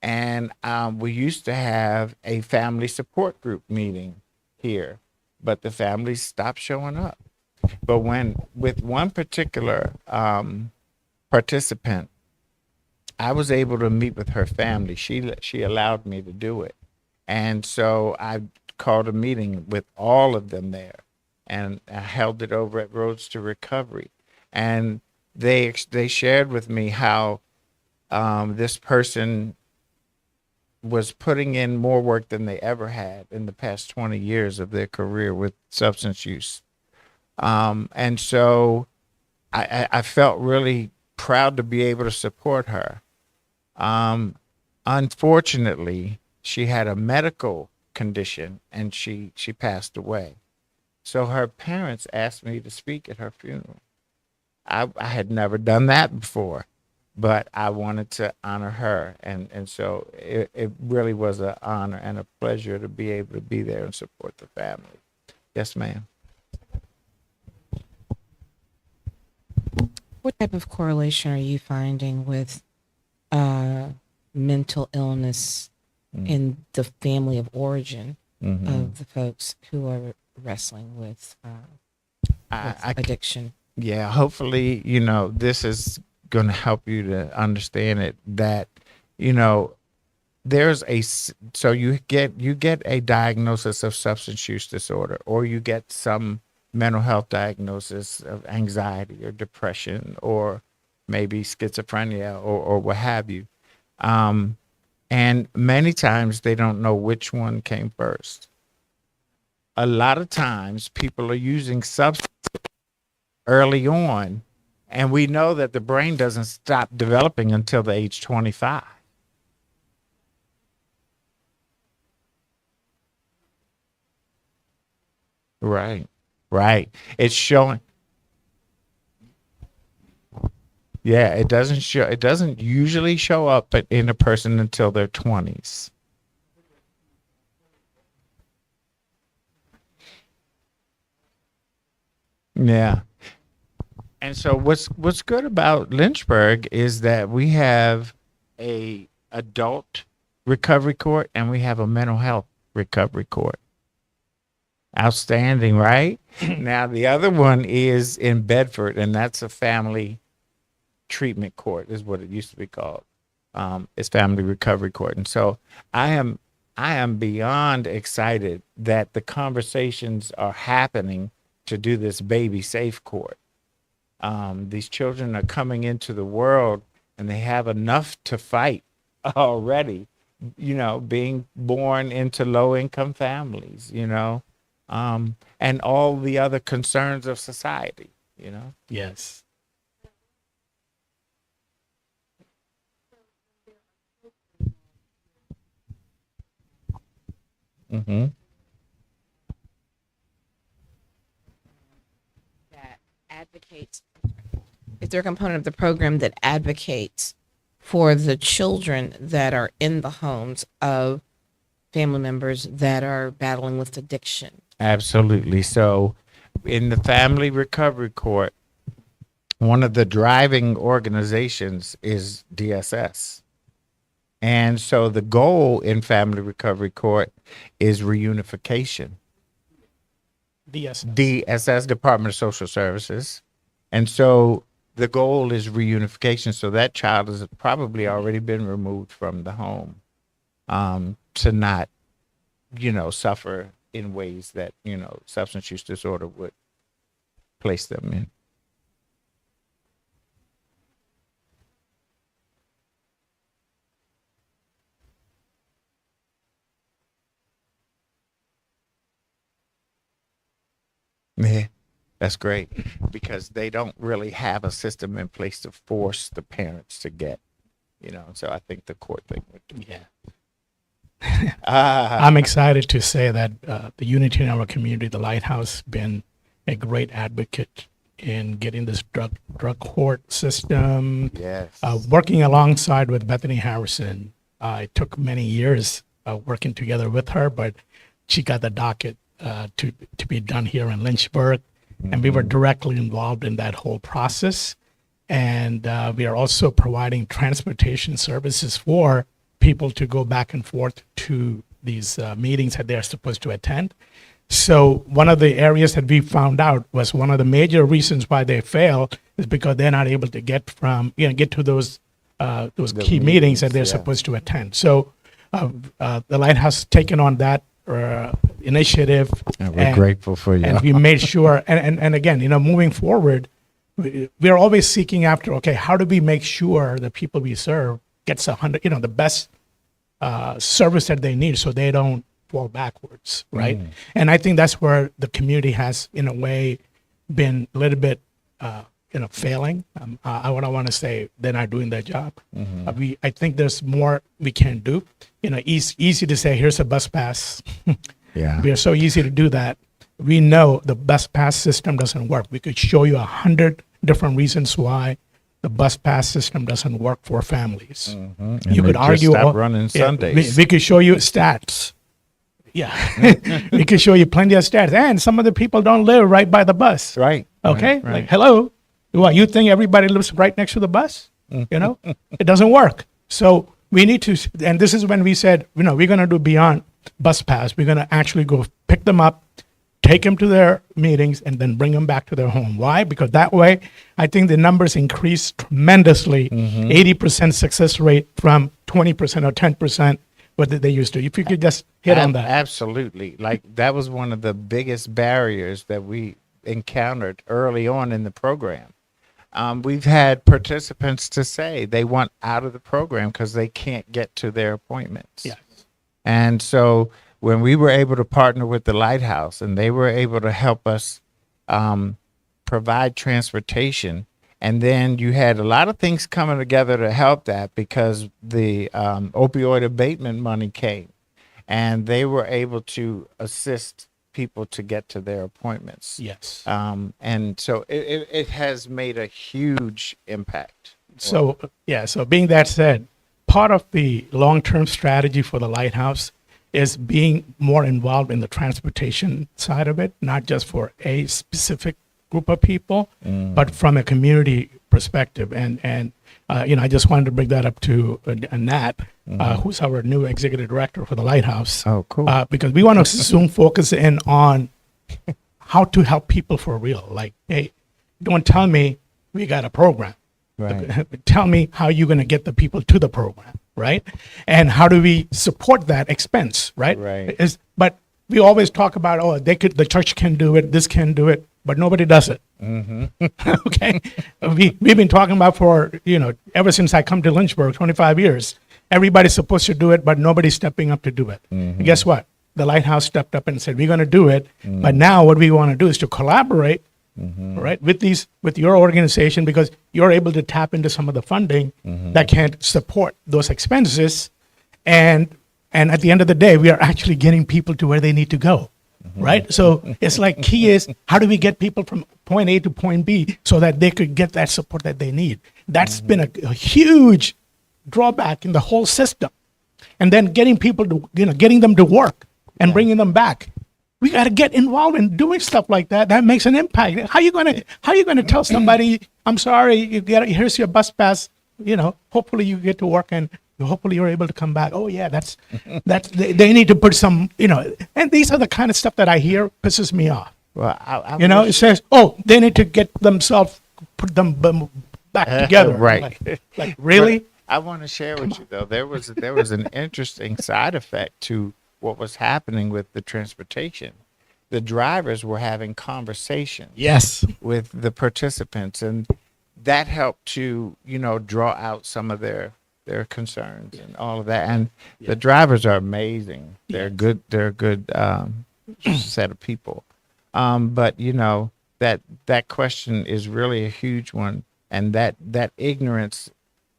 And we used to have a family support group meeting here, but the families stopped showing up. But with one particular participant, I was able to meet with her family. She allowed me to do it. And so I called a meeting with all of them there, and I held it over at Roads to Recovery. And they shared with me how this person was putting in more work than they ever had in the past 20 years of their career with substance use. And so I felt really proud to be able to support her. Unfortunately, she had a medical condition and she passed away. So her parents asked me to speak at her funeral. I had never done that before, but I wanted to honor her. And so it really was an honor and a pleasure to be able to be there and support the family. Yes, ma'am. What type of correlation are you finding with mental illness in the family of origin of the folks who are wrestling with addiction? Yeah, hopefully, you know, this is going to help you to understand it, that, you know, so you get a diagnosis of substance use disorder, or you get some mental health diagnosis of anxiety or depression or maybe schizophrenia or what have you. And many times they don't know which one came first. a lot of times people are using substances early on, and we know that the brain doesn't stop developing until the age 25. Right. Right. It's showing. Yeah, it doesn't show. It doesn't usually show up in a person until their 20s. Yeah. And so what's good about Lynchburg is that we have a adult recovery court and we have a mental health recovery court. Outstanding, right? Now the other one is in Bedford, and that's a family treatment court, is what it used to be called. It's family recovery court, and so I am beyond excited that the conversations are happening to do this baby safe court. These children are coming into the world, and they have enough to fight already. Being born into low income families. And all the other concerns of society, Yes. Mm-hmm. That advocates, is there a component of the program that advocates for the children that are in the homes of family members that are battling with addiction? Absolutely. So in the family recovery court, one of the driving organizations is DSS. And so the goal in family recovery court is reunification. DSS, Department of Social Services. And so the goal is reunification. So that child has probably already been removed from the home, to not, suffer in ways that, substance use disorder would place them in. Yeah, that's great, because they don't really have a system in place to force the parents to get, so I think the court thing would do. Yeah. Ah, I'm excited to say that the Unity in our community, the Lighthouse, been a great advocate in getting this drug court system. yes. Working alongside with Bethany Harrison, it took many years working together with her, but she got the docket to be done here in Lynchburg, and we were directly involved in that whole process. And we are also providing transportation services for people to go back and forth to these meetings that they're supposed to attend. So one of the areas that we found out was one of the major reasons why they fail is because they're not able to get to those key meetings that they're yeah. supposed to attend. So the Lighthouse has taken on that initiative. And we're grateful for you. And we made sure, and again, moving forward, we are always seeking after, okay, how do we make sure the people we serve gets the best service that they need, so they don't fall backwards, right? And I think that's where the community has, in a way, been a little bit, failing. I want to say they're not doing their job. I think there's more we can do. Easy to say, here's a bus pass. Yeah. We are so easy to do that. We know the bus pass system doesn't work. We could show you 100 different reasons why the bus pass system doesn't work for families. And You they could just argue stop all- running yeah, Sundays. We could show you stats. Yeah, we could show you plenty of stats, and some of the people don't live right by the bus. Right. Okay, Right. like hello, what you think everybody lives right next to the bus? It doesn't work. So we need to, and this is when we said, we're going to do beyond bus pass. We're going to actually go pick them up, take them to their meetings, and then bring them back to their home. Why? Because that way, I think the numbers increase tremendously. 80% success rate from 20% or 10% what they used to. If you could just hit on that. Absolutely. Like that was one of the biggest barriers that we encountered early on in the program. We've had participants to say they want out of the program because they can't get to their appointments. Yes. And so when we were able to partner with the Lighthouse and they were able to help us provide transportation. And then you had a lot of things coming together to help that because the opioid abatement money came and they were able to assist people to get to their appointments. Yes. And so it has made a huge impact. So, yeah, so being that said, part of the long-term strategy for the Lighthouse is being more involved in the transportation side of it, not just for a specific group of people, but from a community perspective. And I just wanted to bring that up to Nat, who's our new executive director for the Lighthouse. Oh, cool. Because we want to soon focus in on how to help people for real. Like, hey, don't tell me we got a program. Right. Tell me how you're going to get the people to the program, right? And how do we support that expense, right? Right. But we always talk about, oh, the church can do it, this can do it, but nobody does it. Okay, we've been talking about for ever since I come to Lynchburg, 25 years. Everybody's supposed to do it, but nobody's stepping up to do it. And guess what? The Lighthouse stepped up and said, we're going to do it. But now what we want to do is to collaborate, right, with your organization, because you're able to tap into some of the funding that can support those expenses. And at the end of the day, we are actually getting people to where they need to go. Right. So it's like key is how do we get people from point A to point B so that they could get that support that they need? That's been a huge drawback in the whole system. And then getting people to, getting them to work and bringing them back. We got to get involved in doing stuff like that. That makes an impact. How you going to tell somebody, I'm sorry, here's your bus pass, hopefully you get to work and hopefully you're able to come back. Oh yeah, that's they need to put some, and these are the kind of stuff that I hear pisses me off. Well, I It says, oh, they need to get themselves, put them back together. Right. Like really? I want to share with you though. There was an interesting side effect to what was happening with the transportation. The drivers were having conversations Yes. with the participants, and that helped to draw out some of their concerns and all of that. And the drivers are amazing. They're good. They're a good set of people. But that question is really a huge one, and that ignorance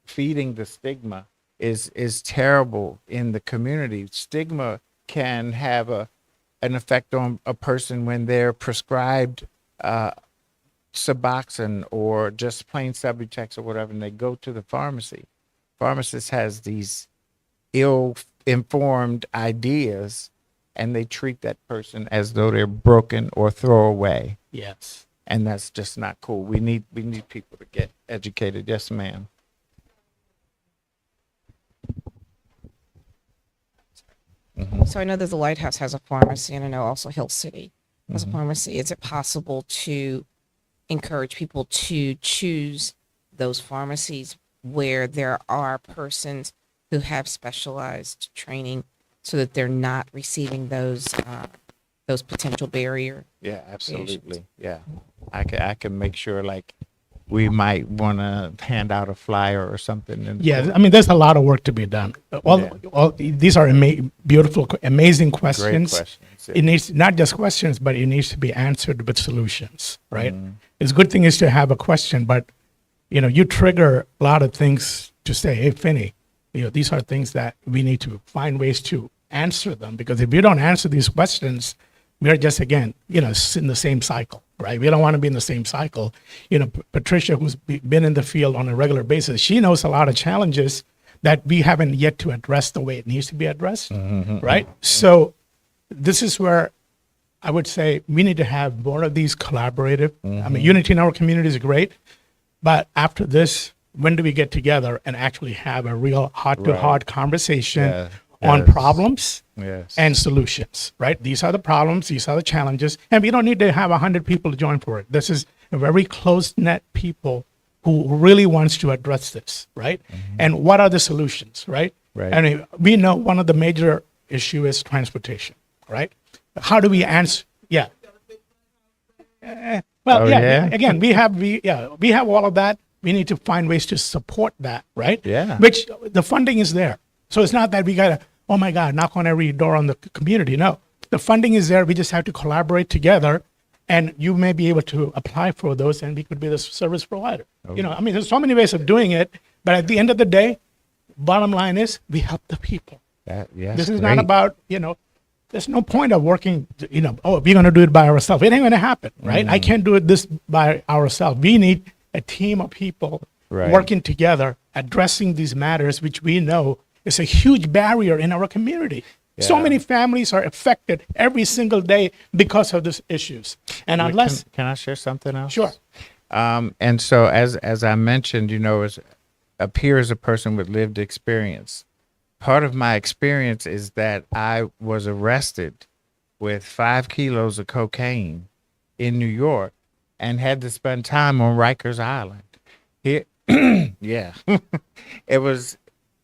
feeding the stigma is terrible in the community. Stigma can have an effect on a person when they're prescribed Suboxone or just plain Subutex or whatever, and they go to the pharmacy. Pharmacist has these ill-informed ideas, and they treat that person as though they're broken or throwaway, Yes. and that's just not cool. We need people to get educated. Yes, ma'am. So I know that the Lighthouse has a pharmacy, and I know also Hill City has a pharmacy. Is it possible to encourage people to choose those pharmacies where there are persons who have specialized training, so that they're not receiving those potential barrier? Yeah, absolutely. Yeah, I can make sure, like, we might want to hand out a flyer or something. And Yeah, I mean, there's a lot of work to be done. All these are beautiful, amazing great questions. questions. It needs not just questions, but it needs to be answered with solutions, right? It's a good thing is to have a question, but you trigger a lot of things to say, hey, Finney, these are things that we need to find ways to answer them, because if you don't answer these questions, we're just, again, in the same cycle, right? We don't want to be in the same cycle. Patricia, who's been in the field on a regular basis, she knows a lot of challenges that we haven't yet to address the way it needs to be addressed, right? So this is where I would say we need to have more of these collaborative. I mean, unity in our community is great, but after this, when do we get together and actually have a real heart-to-heart conversation Yeah. on Yes. problems Yes. and solutions, right? These are the problems, these are the challenges, and we don't need to have 100 people to join for it. This is a very close-knit people who really wants to address this, right? And what are the solutions, right? Right. And we know one of the major issue is transportation, right? How do we answer? Yeah. Well, Oh, yeah. yeah? Again, we have all of that. We need to find ways to support that, right? Yeah. Which the funding is there. So it's not that we gotta, oh my God, knock on every door on the community. No, the funding is there. We just have to collaborate together, and you may be able to apply for those, and we could be the service provider. You know, I mean, there's so many ways of doing it, but at the end of the day, bottom line is we help the people. This is not about, you know, there's no point of working, you know, oh, we're going to do it by ourselves. It ain't going to happen, right? I can't do it this by ourselves. We need a team of people Right. working together, addressing these matters, which we know is a huge barrier in our community. So Yeah. many families are affected every single day because of these issues. And unless, Can I share something else? sure, And so as I mentioned, you know, as a peer is a person with lived experience. Part of my experience is that I was arrested with 5 kilos of cocaine in New York and had to spend time on Rikers Island. Here, yeah, it was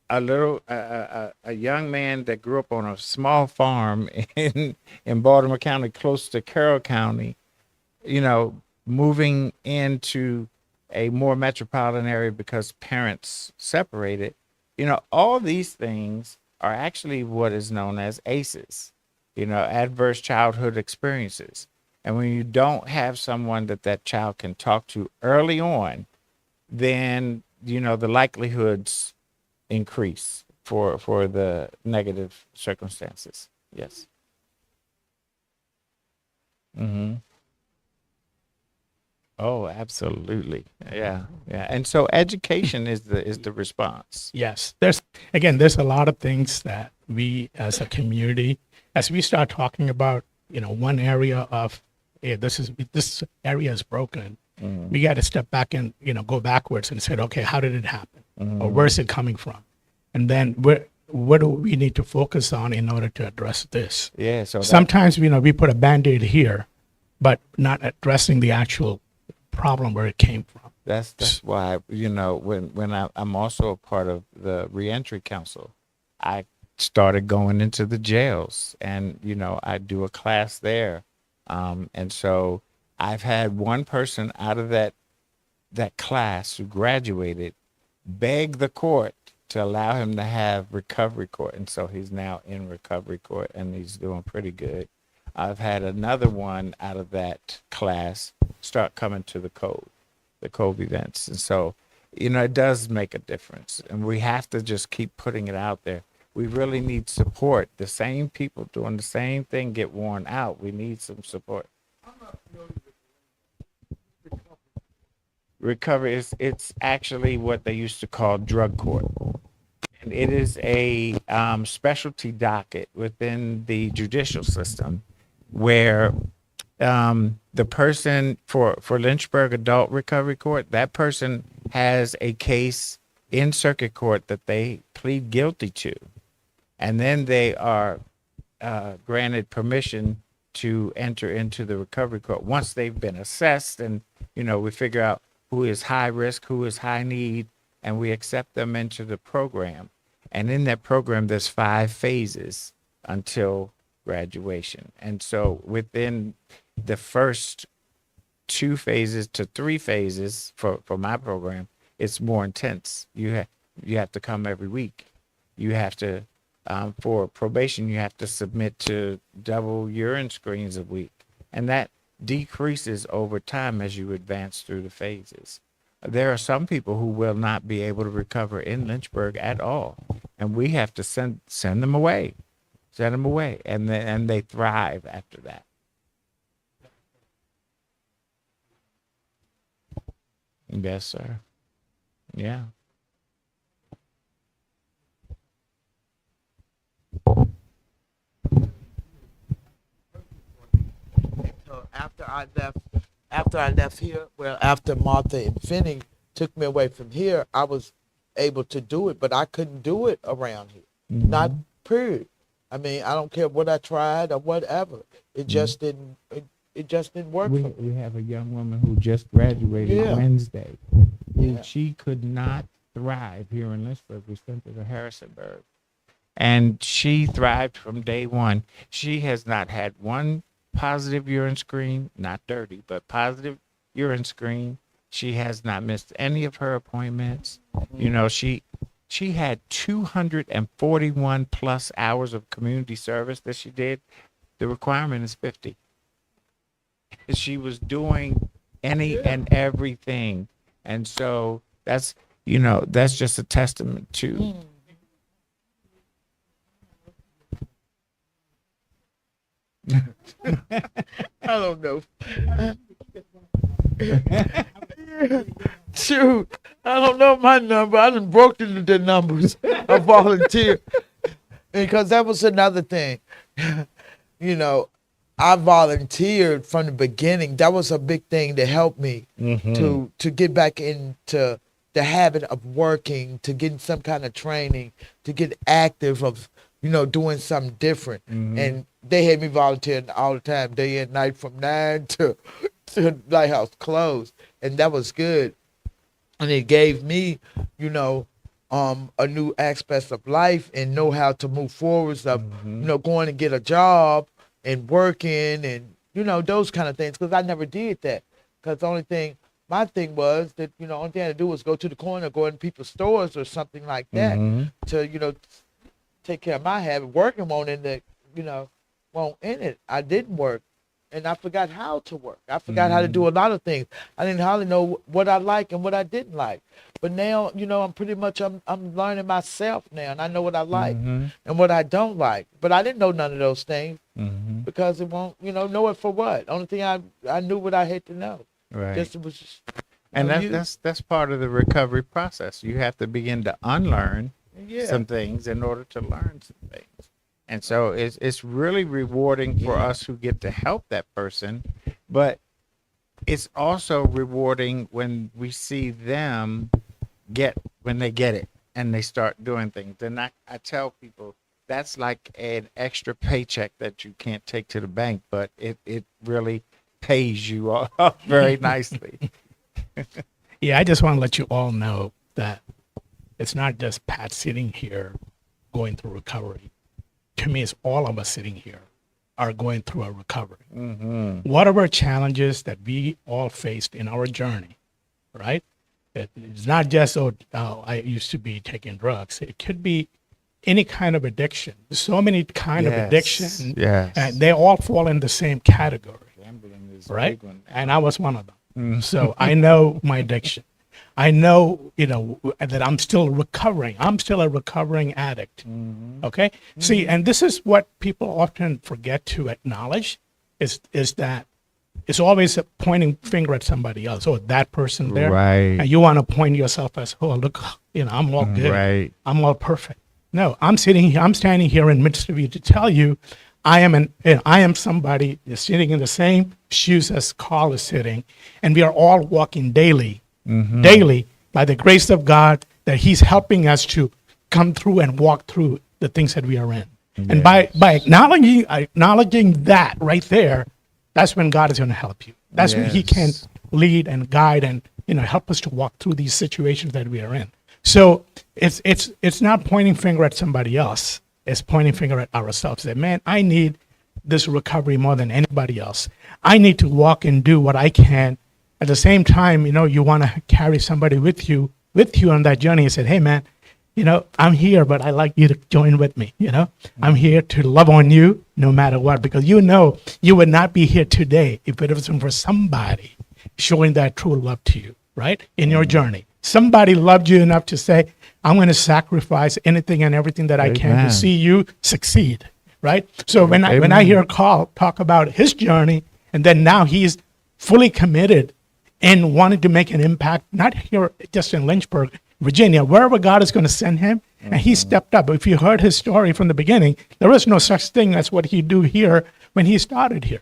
a little a young man that grew up on a small farm in Baltimore County, close to Carroll County, you know, moving into a more metropolitan area because parents separated. You know, all these things are actually what is known as ACEs, you know, adverse childhood experiences. And when you don't have someone that child can talk to early on, then, you know, the likelihoods increase for the negative circumstances. Yes. Mm-hmm. Oh, absolutely. Yeah, yeah. And so education is the response. yes. There's a lot of things that we as a community, as we start talking about, you know, one area of, hey, this area is broken. We got to step back and, you know, go backwards and say, okay, how did it happen? Or where's it coming from? And then what do we need to focus on in order to address this? Yeah. So Sometimes, you know, we put a Band-Aid here, but not addressing the actual problem where it came from. that's why, you know, when I'm also a part of the Reentry Council, I started going into the jails, and you know, I do a class there, and so I've had one person out of that class who graduated beg the court to allow him to have recovery court, and so he's now in recovery court, and he's doing pretty good. I've had another one out of that class start coming to the cove events. And so, you know, it does make a difference. And we have to just keep putting it out there. We really need support. The same people doing the same thing get worn out. We need some support. Recovery it's actually what they used to call drug court. And it is a specialty docket within the judicial system where the person for Lynchburg Adult Recovery Court, that person has a case in circuit court that they plead guilty to, and then they are granted permission to enter into the recovery court once they've been assessed, and you know, we figure out who is high risk, who is high need, and we accept them into the program. And in that program, there's 5 phases until graduation. And so within the first 2 phases to 3 phases for my program, it's more intense. You have to come every week. You have to, for probation, you have to submit to double urine screens a week. And that decreases over time as you advance through the phases. There are some people who will not be able to recover in Lynchburg at all. And we have to send them away. Send them away, and they thrive after that. Yes, sir. Yeah. So after I left here, well, after Martha and Finney took me away from here, I was able to do it, but I couldn't do it around here. Not period. I mean, I don't care what I tried or whatever. It just didn't. It just didn't work. for me. We have a young woman who just graduated Yeah. Wednesday. Who Yeah. she could not thrive here in Lynchburg. We sent her to Harrisonburg, and she thrived from day one. She has not had one positive urine screen, not dirty, but positive urine screen. She has not missed any of her appointments. You know, she she had 241 plus hours of community service that she did. The requirement is 50. She was doing any and everything. And so that's, that's just a testament to. I don't know. Shoot, I don't know my number. I done broke into the numbers. I volunteer. Because that was another thing. I volunteered from the beginning. That was a big thing to help me to get back into the habit of working, to get some kind of training, to get active of, doing something different. And they had me volunteering all the time, day and night, from 9 to Lighthouse closed. And that was good. And it gave me, a new aspect of life and know how to move forwards of, going and get a job and working and, those kind of things. Because I never did that. Because my thing was that, only thing I had to do was go to the corner, go in people's stores or something like that to, take care of my habit. Working won't in it. I didn't work. And I forgot how to work. I forgot how to do a lot of things. I didn't hardly know what I liked and what I didn't like. But now, I'm learning myself now, and I know what I like and what I don't like. But I didn't know none of those things because it won't, know it for what? Only thing I knew what I had to know. Right. And that's part of the recovery process. You have to begin to unlearn some things in order to learn some things. And so it's really rewarding for us who get to help that person, but it's also rewarding when we see them when they get it and they start doing things. And I tell people that's like an extra paycheck that you can't take to the bank, but it really pays you off very nicely. Yeah, I just want to let you all know that it's not just Pat sitting here going through recovery. To me, it's all of us sitting here are going through a recovery. Whatever challenges that we all faced in our journey, right? It's not just, I used to be taking drugs. It could be any kind of addiction. There's so many kind of addiction. Yes. And they all fall in the same category, Gambling is a right? big one. And I was one of them. So I know my addiction. I know, that I'm still recovering. I'm still a recovering addict. Okay? See, and this is what people often forget to acknowledge is that it's always a pointing finger at somebody else. Oh, that person there. Right. And you want to point yourself as, oh, look, I'm all good. Right. I'm all perfect. No, I'm standing here in midst of you to tell you I am somebody that's sitting in the same shoes as Carl is sitting, and we are all walking daily by the grace of God that he's helping us to come through and walk through the things that we are in. And by acknowledging that right there, that's when God is going to help you. That's when he can lead and guide and help us to walk through these situations that we are in. So it's not pointing finger at somebody else. It's pointing finger at ourselves. That, man, I need this recovery more than anybody else. I need to walk and do what I can. At the same time, you want to carry somebody with you on that journey and say, hey, man, I'm here, but I'd like you to join with me. I'm here to love on you no matter what, because you would not be here today if it wasn't for somebody showing that true love to you, right? In your journey. Somebody loved you enough to say, I'm going to sacrifice anything and everything that I can to see you succeed, right? So when I hear Carl talk about his journey, and then now he's fully committed and wanted to make an impact, not here just in Lynchburg, Virginia, wherever God is going to send him, and he stepped up. If you heard his story from the beginning, there was no such thing as what he do here when he started here.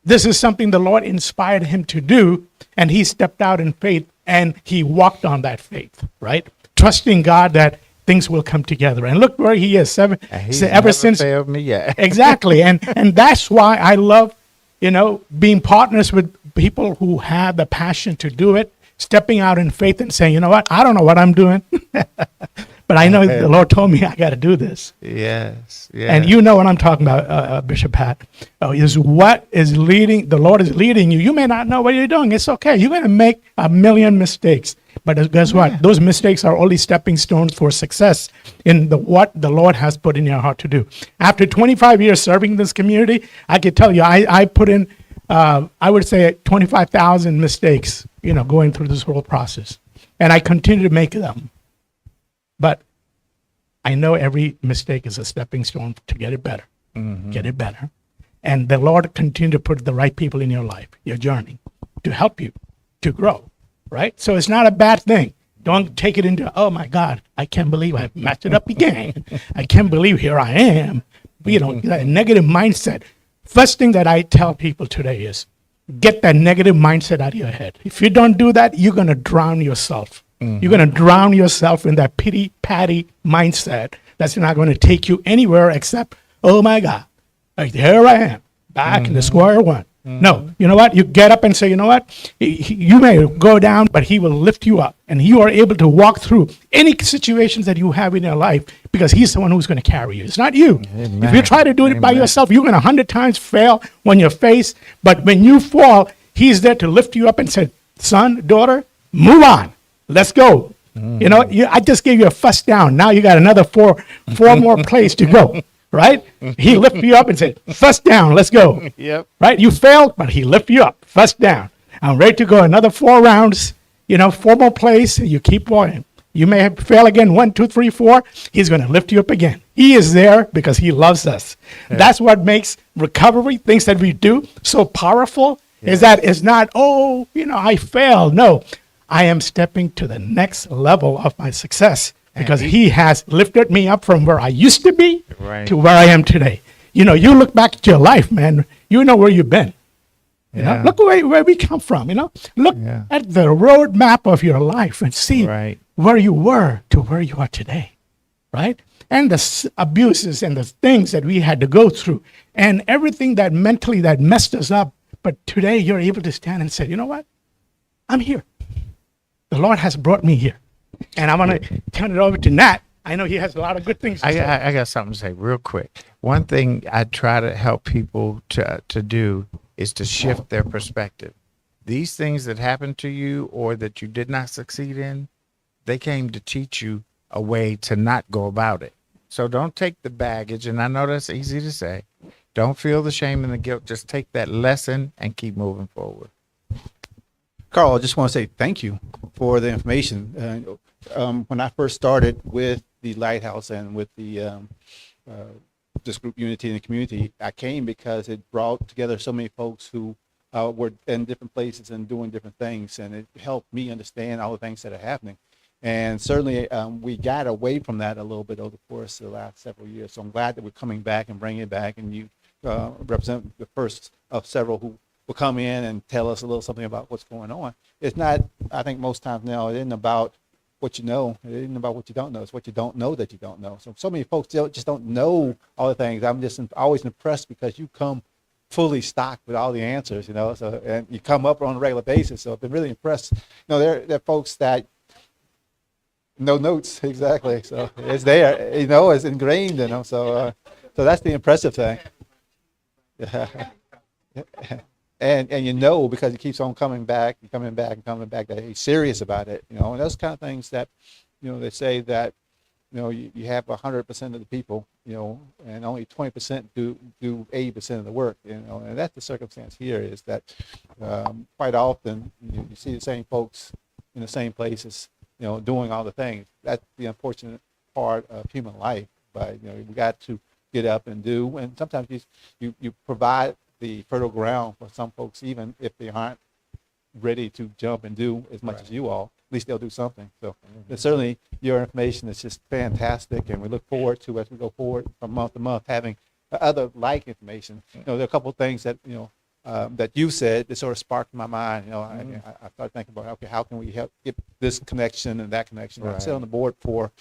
This is something the Lord inspired him to do, and he stepped out in faith, and he walked on that faith, right? Trusting God that things will come together. And look where he is. Ever since failed me yet. Exactly. And that's why I love, being partners with people who have the passion to do it, stepping out in faith and saying, you know what, I don't know what I'm doing, but I know the Lord told me I got to do this. Yes. And you know what I'm talking about, Bishop Pat, is what is leading, the Lord is leading you. You may not know what you're doing. It's okay. You're going to make a million mistakes. But guess what? Those mistakes are only stepping stones for success in what the Lord has put in your heart to do. After 25 years serving this community, I can tell you, I put in, I would say 25,000 mistakes, going through this whole process. And I continue to make them. But I know every mistake is a stepping stone to get it better, get it better. And the Lord continue to put the right people in your life, your journey, to help you to grow, right? So it's not a bad thing. Don't take it into, oh my God, I can't believe I messed it up again. I can't believe here I am. That negative mindset. First thing that I tell people today is get that negative mindset out of your head. If you don't do that, you're going to drown yourself. You're going to drown yourself in that pity-patty mindset that's not going to take you anywhere except, oh my God, like, here I am, back in the square one. No, you know what? You get up and say, you know what? You may go down, but he will lift you up. And you are able to walk through any situations that you have in your life because he's the one who's going to carry you. It's not you. Amen. If you try to do it by Amen. yourself, you're going to 100 times fail on your face. But when you fall, he's there to lift you up and say, son, daughter, move on. Let's go. I just gave you a first down. Now you got another four more plays to go. Right? He lifted you up and said, first down, let's go. Yep. Right? You failed, but he lifted you up. First down. I'm ready to go another 4 rounds, 4 more plays. You keep going. You may fail again, 1, 2, 3, 4. He's going to lift you up again. He is there because he loves us. Yeah. That's what makes recovery, things that we do, so powerful, is that it's not, I failed. No, I am stepping to the next level of my success. Because he has lifted me up from where I used to be to where I am today. You look back at your life, man. You know where you've been. Look where we come from. Look at the road map of your life and see where you were to where you are today, right? And the abuses and the things that we had to go through, and everything that mentally that messed us up. But today you're able to stand and say, you know what? I'm here. The Lord has brought me here. And I want to turn it over to Nat. I know he has a lot of good things to say. I got something to say real quick. One thing I try to help people to do is to shift their perspective. These things that happened to you or that you did not succeed in, they came to teach you a way to not go about it. So don't take the baggage, and I know that's easy to say. Don't feel the shame and the guilt. Just take that lesson and keep moving forward. Carl, I just want to say thank you for the information. When I first started with the Lighthouse and with the this group Unity in the community, I came because it brought together so many folks who were in different places and doing different things, and it helped me understand all the things that are happening. And certainly we got away from that a little bit over the course of the last several years. So I'm glad that we're coming back and bringing it back, and you represent the first of several who will come in and tell us a little something about what's going on. It's not, I think most times now, it isn't about what you know. It isn't about what you don't know. It's what you don't know that you don't know. So many folks just don't know all the things. I'm just always impressed because you come fully stocked with all the answers, so, and you come up on a regular basis. So I've been really impressed. There are folks that no notes, exactly. So it's there, it's ingrained in them. So that's the impressive thing. And because he keeps on coming back that he's serious about it, and those kind of things that, they say that, you have 100% of the people, and only 20% do 80% of the work, and that's the circumstance here is that quite often you see the same folks in the same places, doing all the things. That's the unfortunate part of human life, but, we got to get up and do, and sometimes you provide the fertile ground for some folks, even if they aren't ready to jump and do as much as you all. At least they'll do something. So certainly your information is just fantastic, and we look forward to, as we go forward from month to month, having other like information. There are a couple of things that that you said that sort of sparked my mind. I started thinking about, okay, how can we help get this connection and that connection? I sit on the board for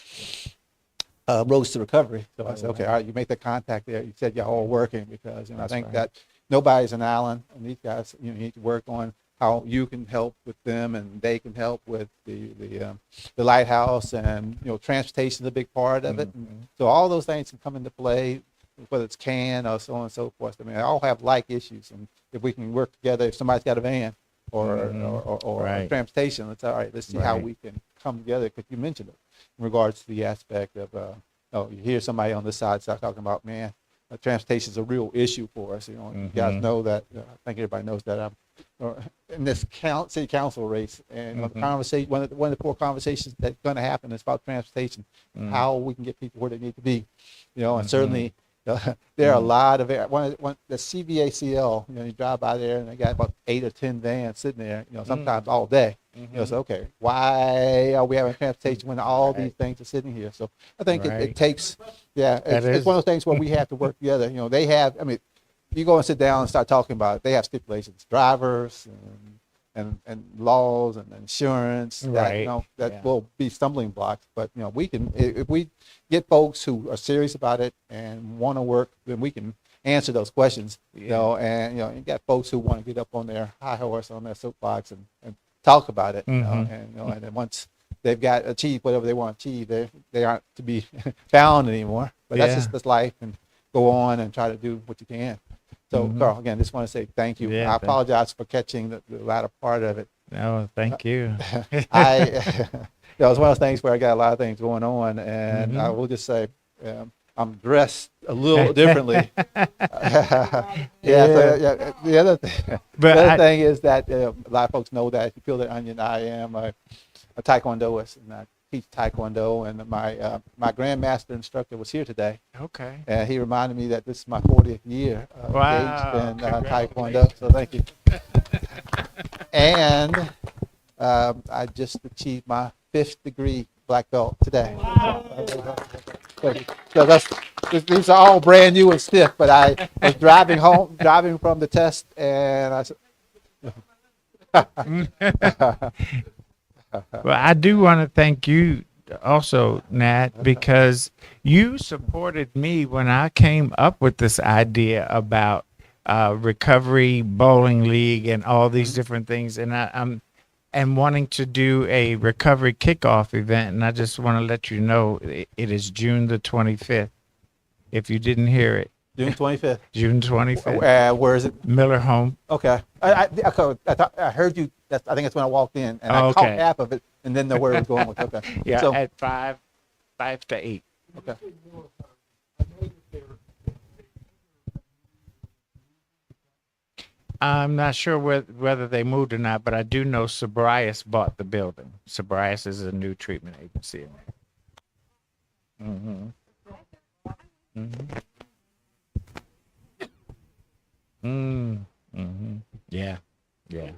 Roads to Recovery. So I said, okay, all right, you make the contact there. You said you're all working because I think that nobody's an island, and these guys, you need to work on how you can help with them, and they can help with the Lighthouse, and transportation is a big part of it. So all those things can come into play, whether it's CAN or so on and so forth. I mean, they all have like issues, and if we can work together, if somebody's got a van or Right. transportation. Let's all right. Let's see how Right. we can come together. Because you mentioned it in regards to the aspect of you hear somebody on this side start talking about, man, transportation is a real issue for us. You know, you guys know that. I think everybody knows that I'm in this city council race, and the conversation, one of the core conversations that's going to happen is about transportation, how we can get people where they need to be. You know, and certainly there are a lot of the CVACL. You know, you drive by there and they got about 8 or 10 vans sitting there. You know, sometimes all day. You know, so okay, why are we having transportation when all these things are sitting here? So I think it Right. takes, it's is- one of those things where we have to work together. You know, they have. I mean, you go and sit down and start talking about it. They have stipulations, drivers and laws and insurance that Right. that Yeah. will be stumbling blocks. But you know, we can if we get folks who are serious about it and want to work, then we can answer those questions. You know, and you know, you got folks who want to get up on their high horse, on their soapbox, and talk about it. You know, and then once they've got achieved whatever they want to achieve, they aren't to be found anymore. But that's Yeah. just that's life, and go on and try to do what you can. So, Carl, again, just want to say thank you. Yeah, I apologize for catching the latter part of it. No, thank you. It's one of those things where I got a lot of things going on, and I will just say I'm dressed a little differently. The other thing, But the other I- thing is that a lot of folks know that if you peel the onion, I am a taekwondoist, and I teach taekwondo, and my grandmaster instructor was here today. Okay. And he reminded me that this is my 40th year Wow. engaged in Taekwondo. So thank you. And I just achieved my 5th degree black belt today. So these are all brand new and stiff. But I was driving from the test, and I said, Well, I do want to thank you also, Nat, because you supported me when I came up with this idea about recovery bowling league and all these different things, and I'm wanting to do a recovery kickoff event, and I just want to let you know it is June the 25th. If you didn't hear it, June 25th. June 25th, Where is it? Miller Home. Okay. I heard you. I think that's when I walked in, and I caught Okay. half of it, and didn't know where it was going with. Okay. Yeah, So, at 5 to 8. okay. I'm not sure whether they moved or not, but I do know Sobrias bought the building. Sobrias is a new treatment agency in there. Yeah, yeah.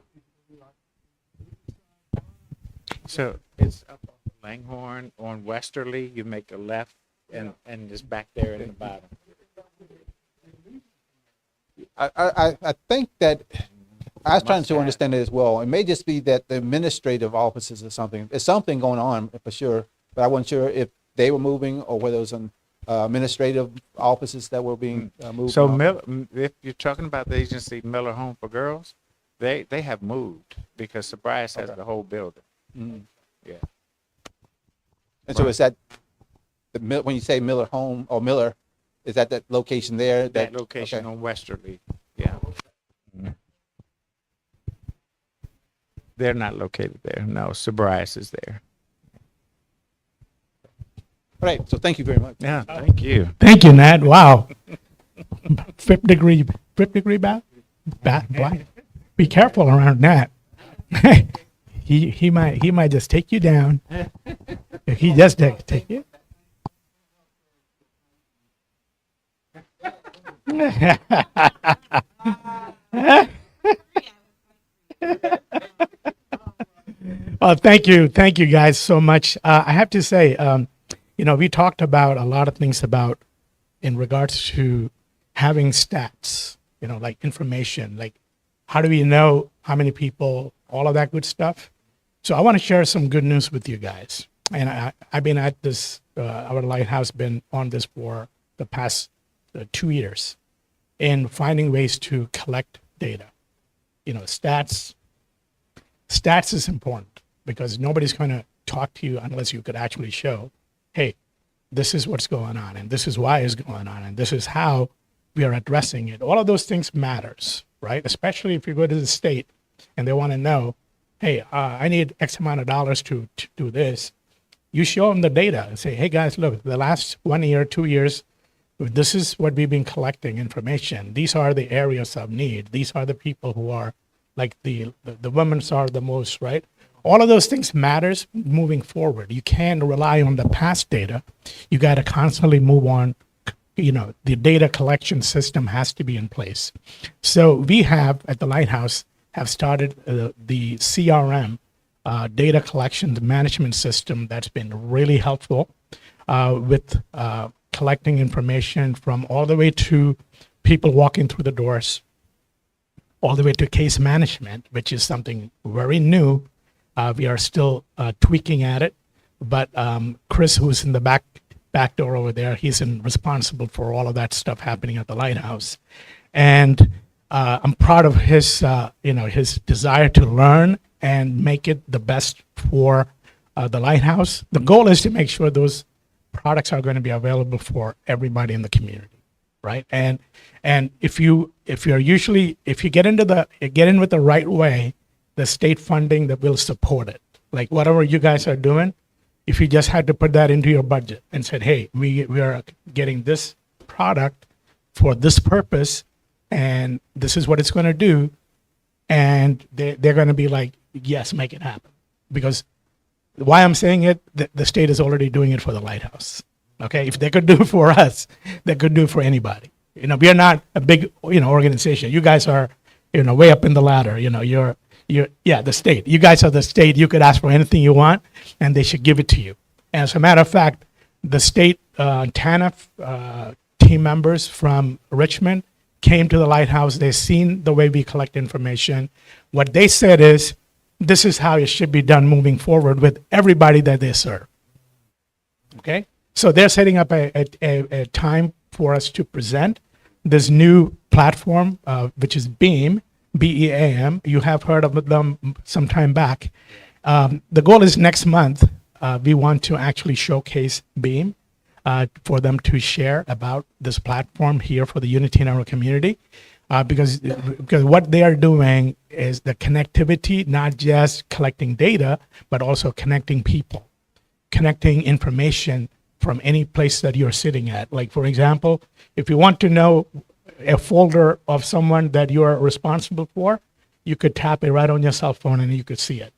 So it's up on Langhorne on Westerly. You make a left, and it's back there in the bottom. I think that I was trying to understand it as well. It may just be that the administrative offices or something. There's something going on for sure, but I wasn't sure if they were moving or whether it was some administrative offices that were being moved. So on. if you're talking about the agency Miller Home for Girls, they have moved because Sobrias has the whole building. Yeah. And so is that when you say Miller Home or Miller, is that location there? That location okay. on Westerly. Yeah. They're not located there. No, Sobrias is there. All right. So thank you very much. Yeah, thank you. Thank you, Nat. Wow. fifth degree black. Be careful around Nat. he might just take you down. If he just take you. Oh, thank you guys so much. I have to say, we talked about a lot of things about in regards to having stats, like information, like how do we know how many people, all of that good stuff. So I want to share some good news with you guys. And I've been at this, our lighthouse been on this for the past 2 years in finding ways to collect data. Stats is important because nobody's going to talk to you unless you could actually show, hey, this is what's going on, and this is why it's going on, and this is how we are addressing it. All of those things matters, right? Especially if you go to the state and they want to know, hey, I need X amount of dollars to do this. You show them the data and say, hey guys, look, the last 1 year, 2 years, this is what we've been collecting information. These are the areas of need. These are the people who are like the women's are the most, right? All of those things matters moving forward. You can't rely on the past data. You got to constantly move on. You know, the data collection system has to be in place. So we have at the Lighthouse have started the CRM, data collection management system that's been really helpful with collecting information from all the way to people walking through the doors, all the way to case management, which is something very new. We are still tweaking at it, but Chris, who's in the back door over there, he's responsible for all of that stuff happening at the Lighthouse, and I'm proud of his his desire to learn and make it the best for the Lighthouse. The goal is to make sure those products are going to be available for everybody in the community, right? And if you get in with the right way, the state funding that will support it. Like whatever you guys are doing, if you just had to put that into your budget and said, hey, we are getting this product for this purpose, and this is what it's going to do, and they're going to be like, yes, make it happen. Because why I'm saying it, the state is already doing it for the Lighthouse. Okay, if they could do it for us, they could do it for anybody. You know, we are not a big organization. You guys are way up in the ladder. You're the state. You guys are the state. You could ask for anything you want, and they should give it to you. And as a matter of fact, the state TANF team members from Richmond came to the Lighthouse. They've seen the way we collect information. What they said is, this is how it should be done moving forward with everybody that they serve. Okay? So they're setting up a time for us to present this new platform, which is Beam, BEAM. You have heard of them some time back. The goal is next month, we want to actually showcase Beam for them to share about this platform here for the Unity in our community. Because what they are doing is the connectivity, not just collecting data, but also connecting people, connecting information from any place that you're sitting at. Like, for example, if you want to know a folder of someone that you're responsible for, you could tap it right on your cell phone and you could see it.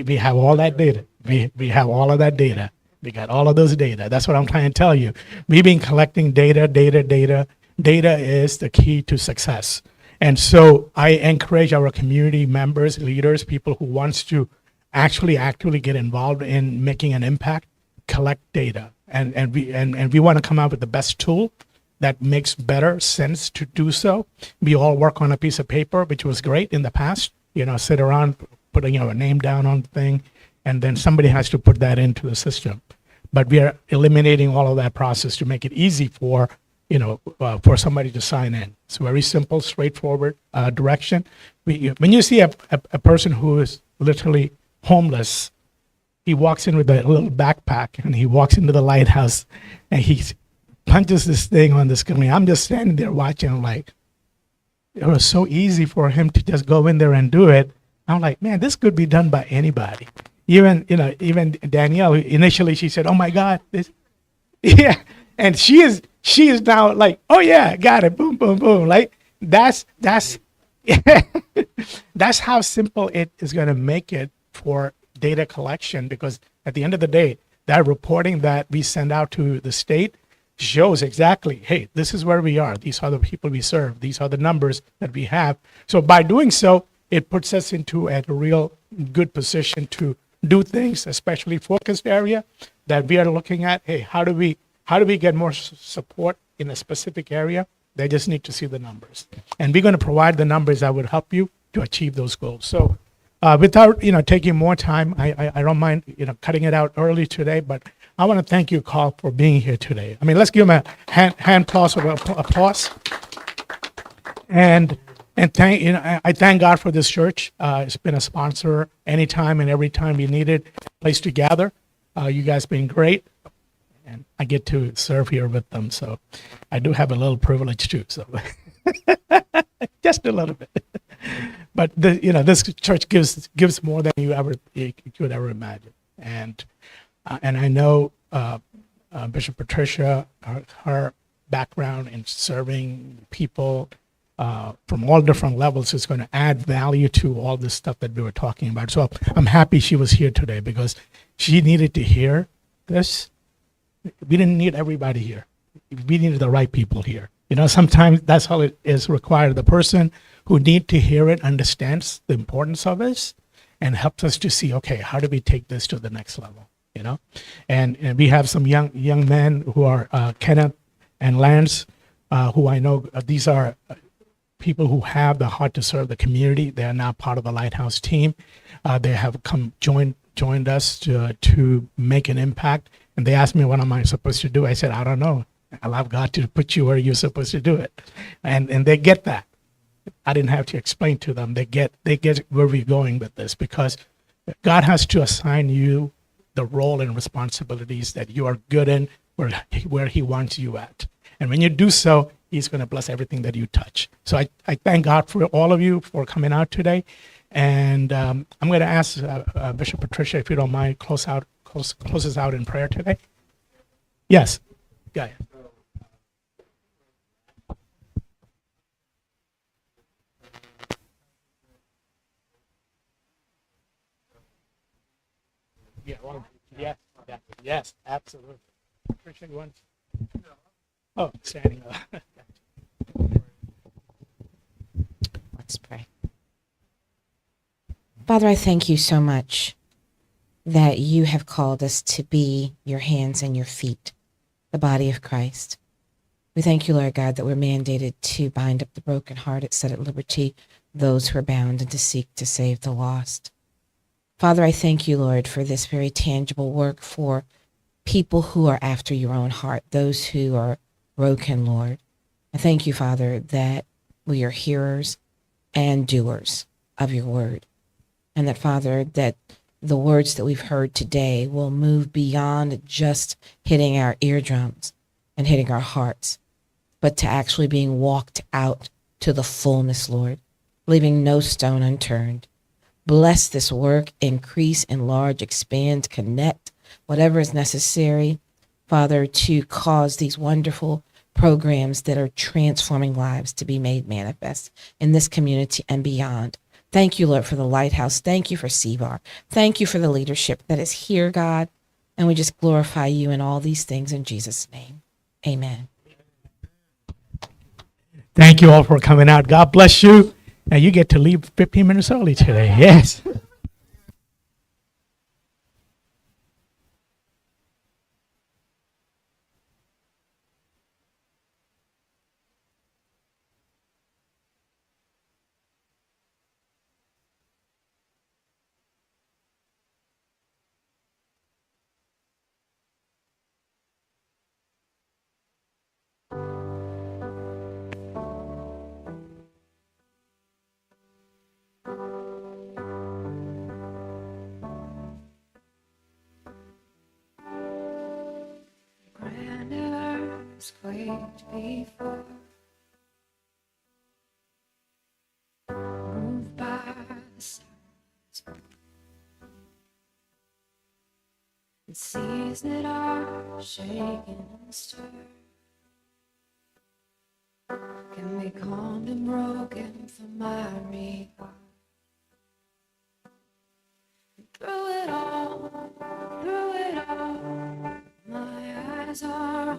We have all that data. We have all of that data. We got all of those data. That's what I'm trying to tell you. We've been collecting data. Data is the key to success. And so I encourage our community members, leaders, people who wants to actually actively get involved in making an impact, collect data. And we want to come out with the best tool that makes better sense to do so. We all work on a piece of paper, which was great in the past, sit around putting our name down on the thing, and then somebody has to put that into the system. But we are eliminating all of that process to make it easy for somebody to sign in. It's very simple, straightforward direction. When you see a person who is literally homeless, he walks in with a little backpack and he walks into the Lighthouse and he punches this thing on the screen. I'm just standing there watching. I'm like, it was so easy for him to just go in there and do it. I'm like, man, this could be done by anybody. Even Danielle, initially she said, oh my God, this, yeah. And she is now like, oh yeah, got it, boom, boom, boom. Like that's that's how simple it is going to make it for data collection, because at the end of the day, that reporting that we send out to the state shows exactly, hey, this is where we are. These are the people we serve. These are the numbers that we have. So by doing so, it puts us into a real good position to do things, especially focused area that we are looking at. Hey, how do we get more support in a specific area? They just need to see the numbers, and we're going to provide the numbers that would help you to achieve those goals. So, without taking more time, I don't mind cutting it out early today, but I want to thank you, Carl, for being here today. I mean, let's give him a hand applause of applause. And thank I thank God for this church. It's been a sponsor anytime and every time we needed a place to gather. You guys been great, and I get to serve here with them, so I do have a little privilege too. So just a little bit. But this church gives more than you could ever imagine. And I know Bishop Patricia, her background in serving people from all different levels is going to add value to all this stuff that we were talking about. So I'm happy she was here today because she needed to hear this. We didn't need everybody here. We needed the right people here. Sometimes that's all it is required. The person who need to hear it understands the importance of this and helps us to see, okay, how do we take this to the next level? And we have some young men who are Kenneth and Lance, who I know these are people who have the heart to serve the community. They are now part of the Lighthouse team. They have joined us to make an impact. And they asked me, what am I supposed to do? I said, I don't know. Allow God to put you where you're supposed to do it. And they get that. I didn't have to explain to them. They get where we're going with this, because God has to assign you the role and responsibilities that you are good in, where he wants you at. And when you do so, he's going to bless everything that you touch. So I thank God for all of you for coming out today. And I'm going to ask Bishop Patricia, if you don't mind, close us out in prayer today. Yes. Go ahead. Yeah, yes, absolutely. Patricia, you want? Oh, standing up. Let's pray. Father, I thank you so much that you have called us to be your hands and your feet, the body of Christ. We thank you, Lord God, that we're mandated to bind up the brokenhearted, set at liberty those who are bound, and to seek to save the lost. Father, I thank you, Lord, for this very tangible work for people who are after your own heart, those who are broken, Lord. I thank you, Father, that we are hearers and doers of your word. And that, Father, that the words that we've heard today will move beyond just hitting our eardrums and hitting our hearts, but to actually being walked out to the fullness, Lord, leaving no stone unturned. Bless this work, increase, enlarge, expand, connect, whatever is necessary, Father, to cause these wonderful programs that are transforming lives to be made manifest in this community and beyond. Thank you, Lord, for the Lighthouse. Thank you for CVAR. Thank you for the leadership that is here, God. And we just glorify you in all these things in Jesus' name. Amen. Thank you all for coming out. God bless you. Now you get to leave 15 minutes early today. Yes. Grander quaked before, moved by the sounds and seas that are shaken and stirred can be calmed and broken for my regard. Through it all, my eyes are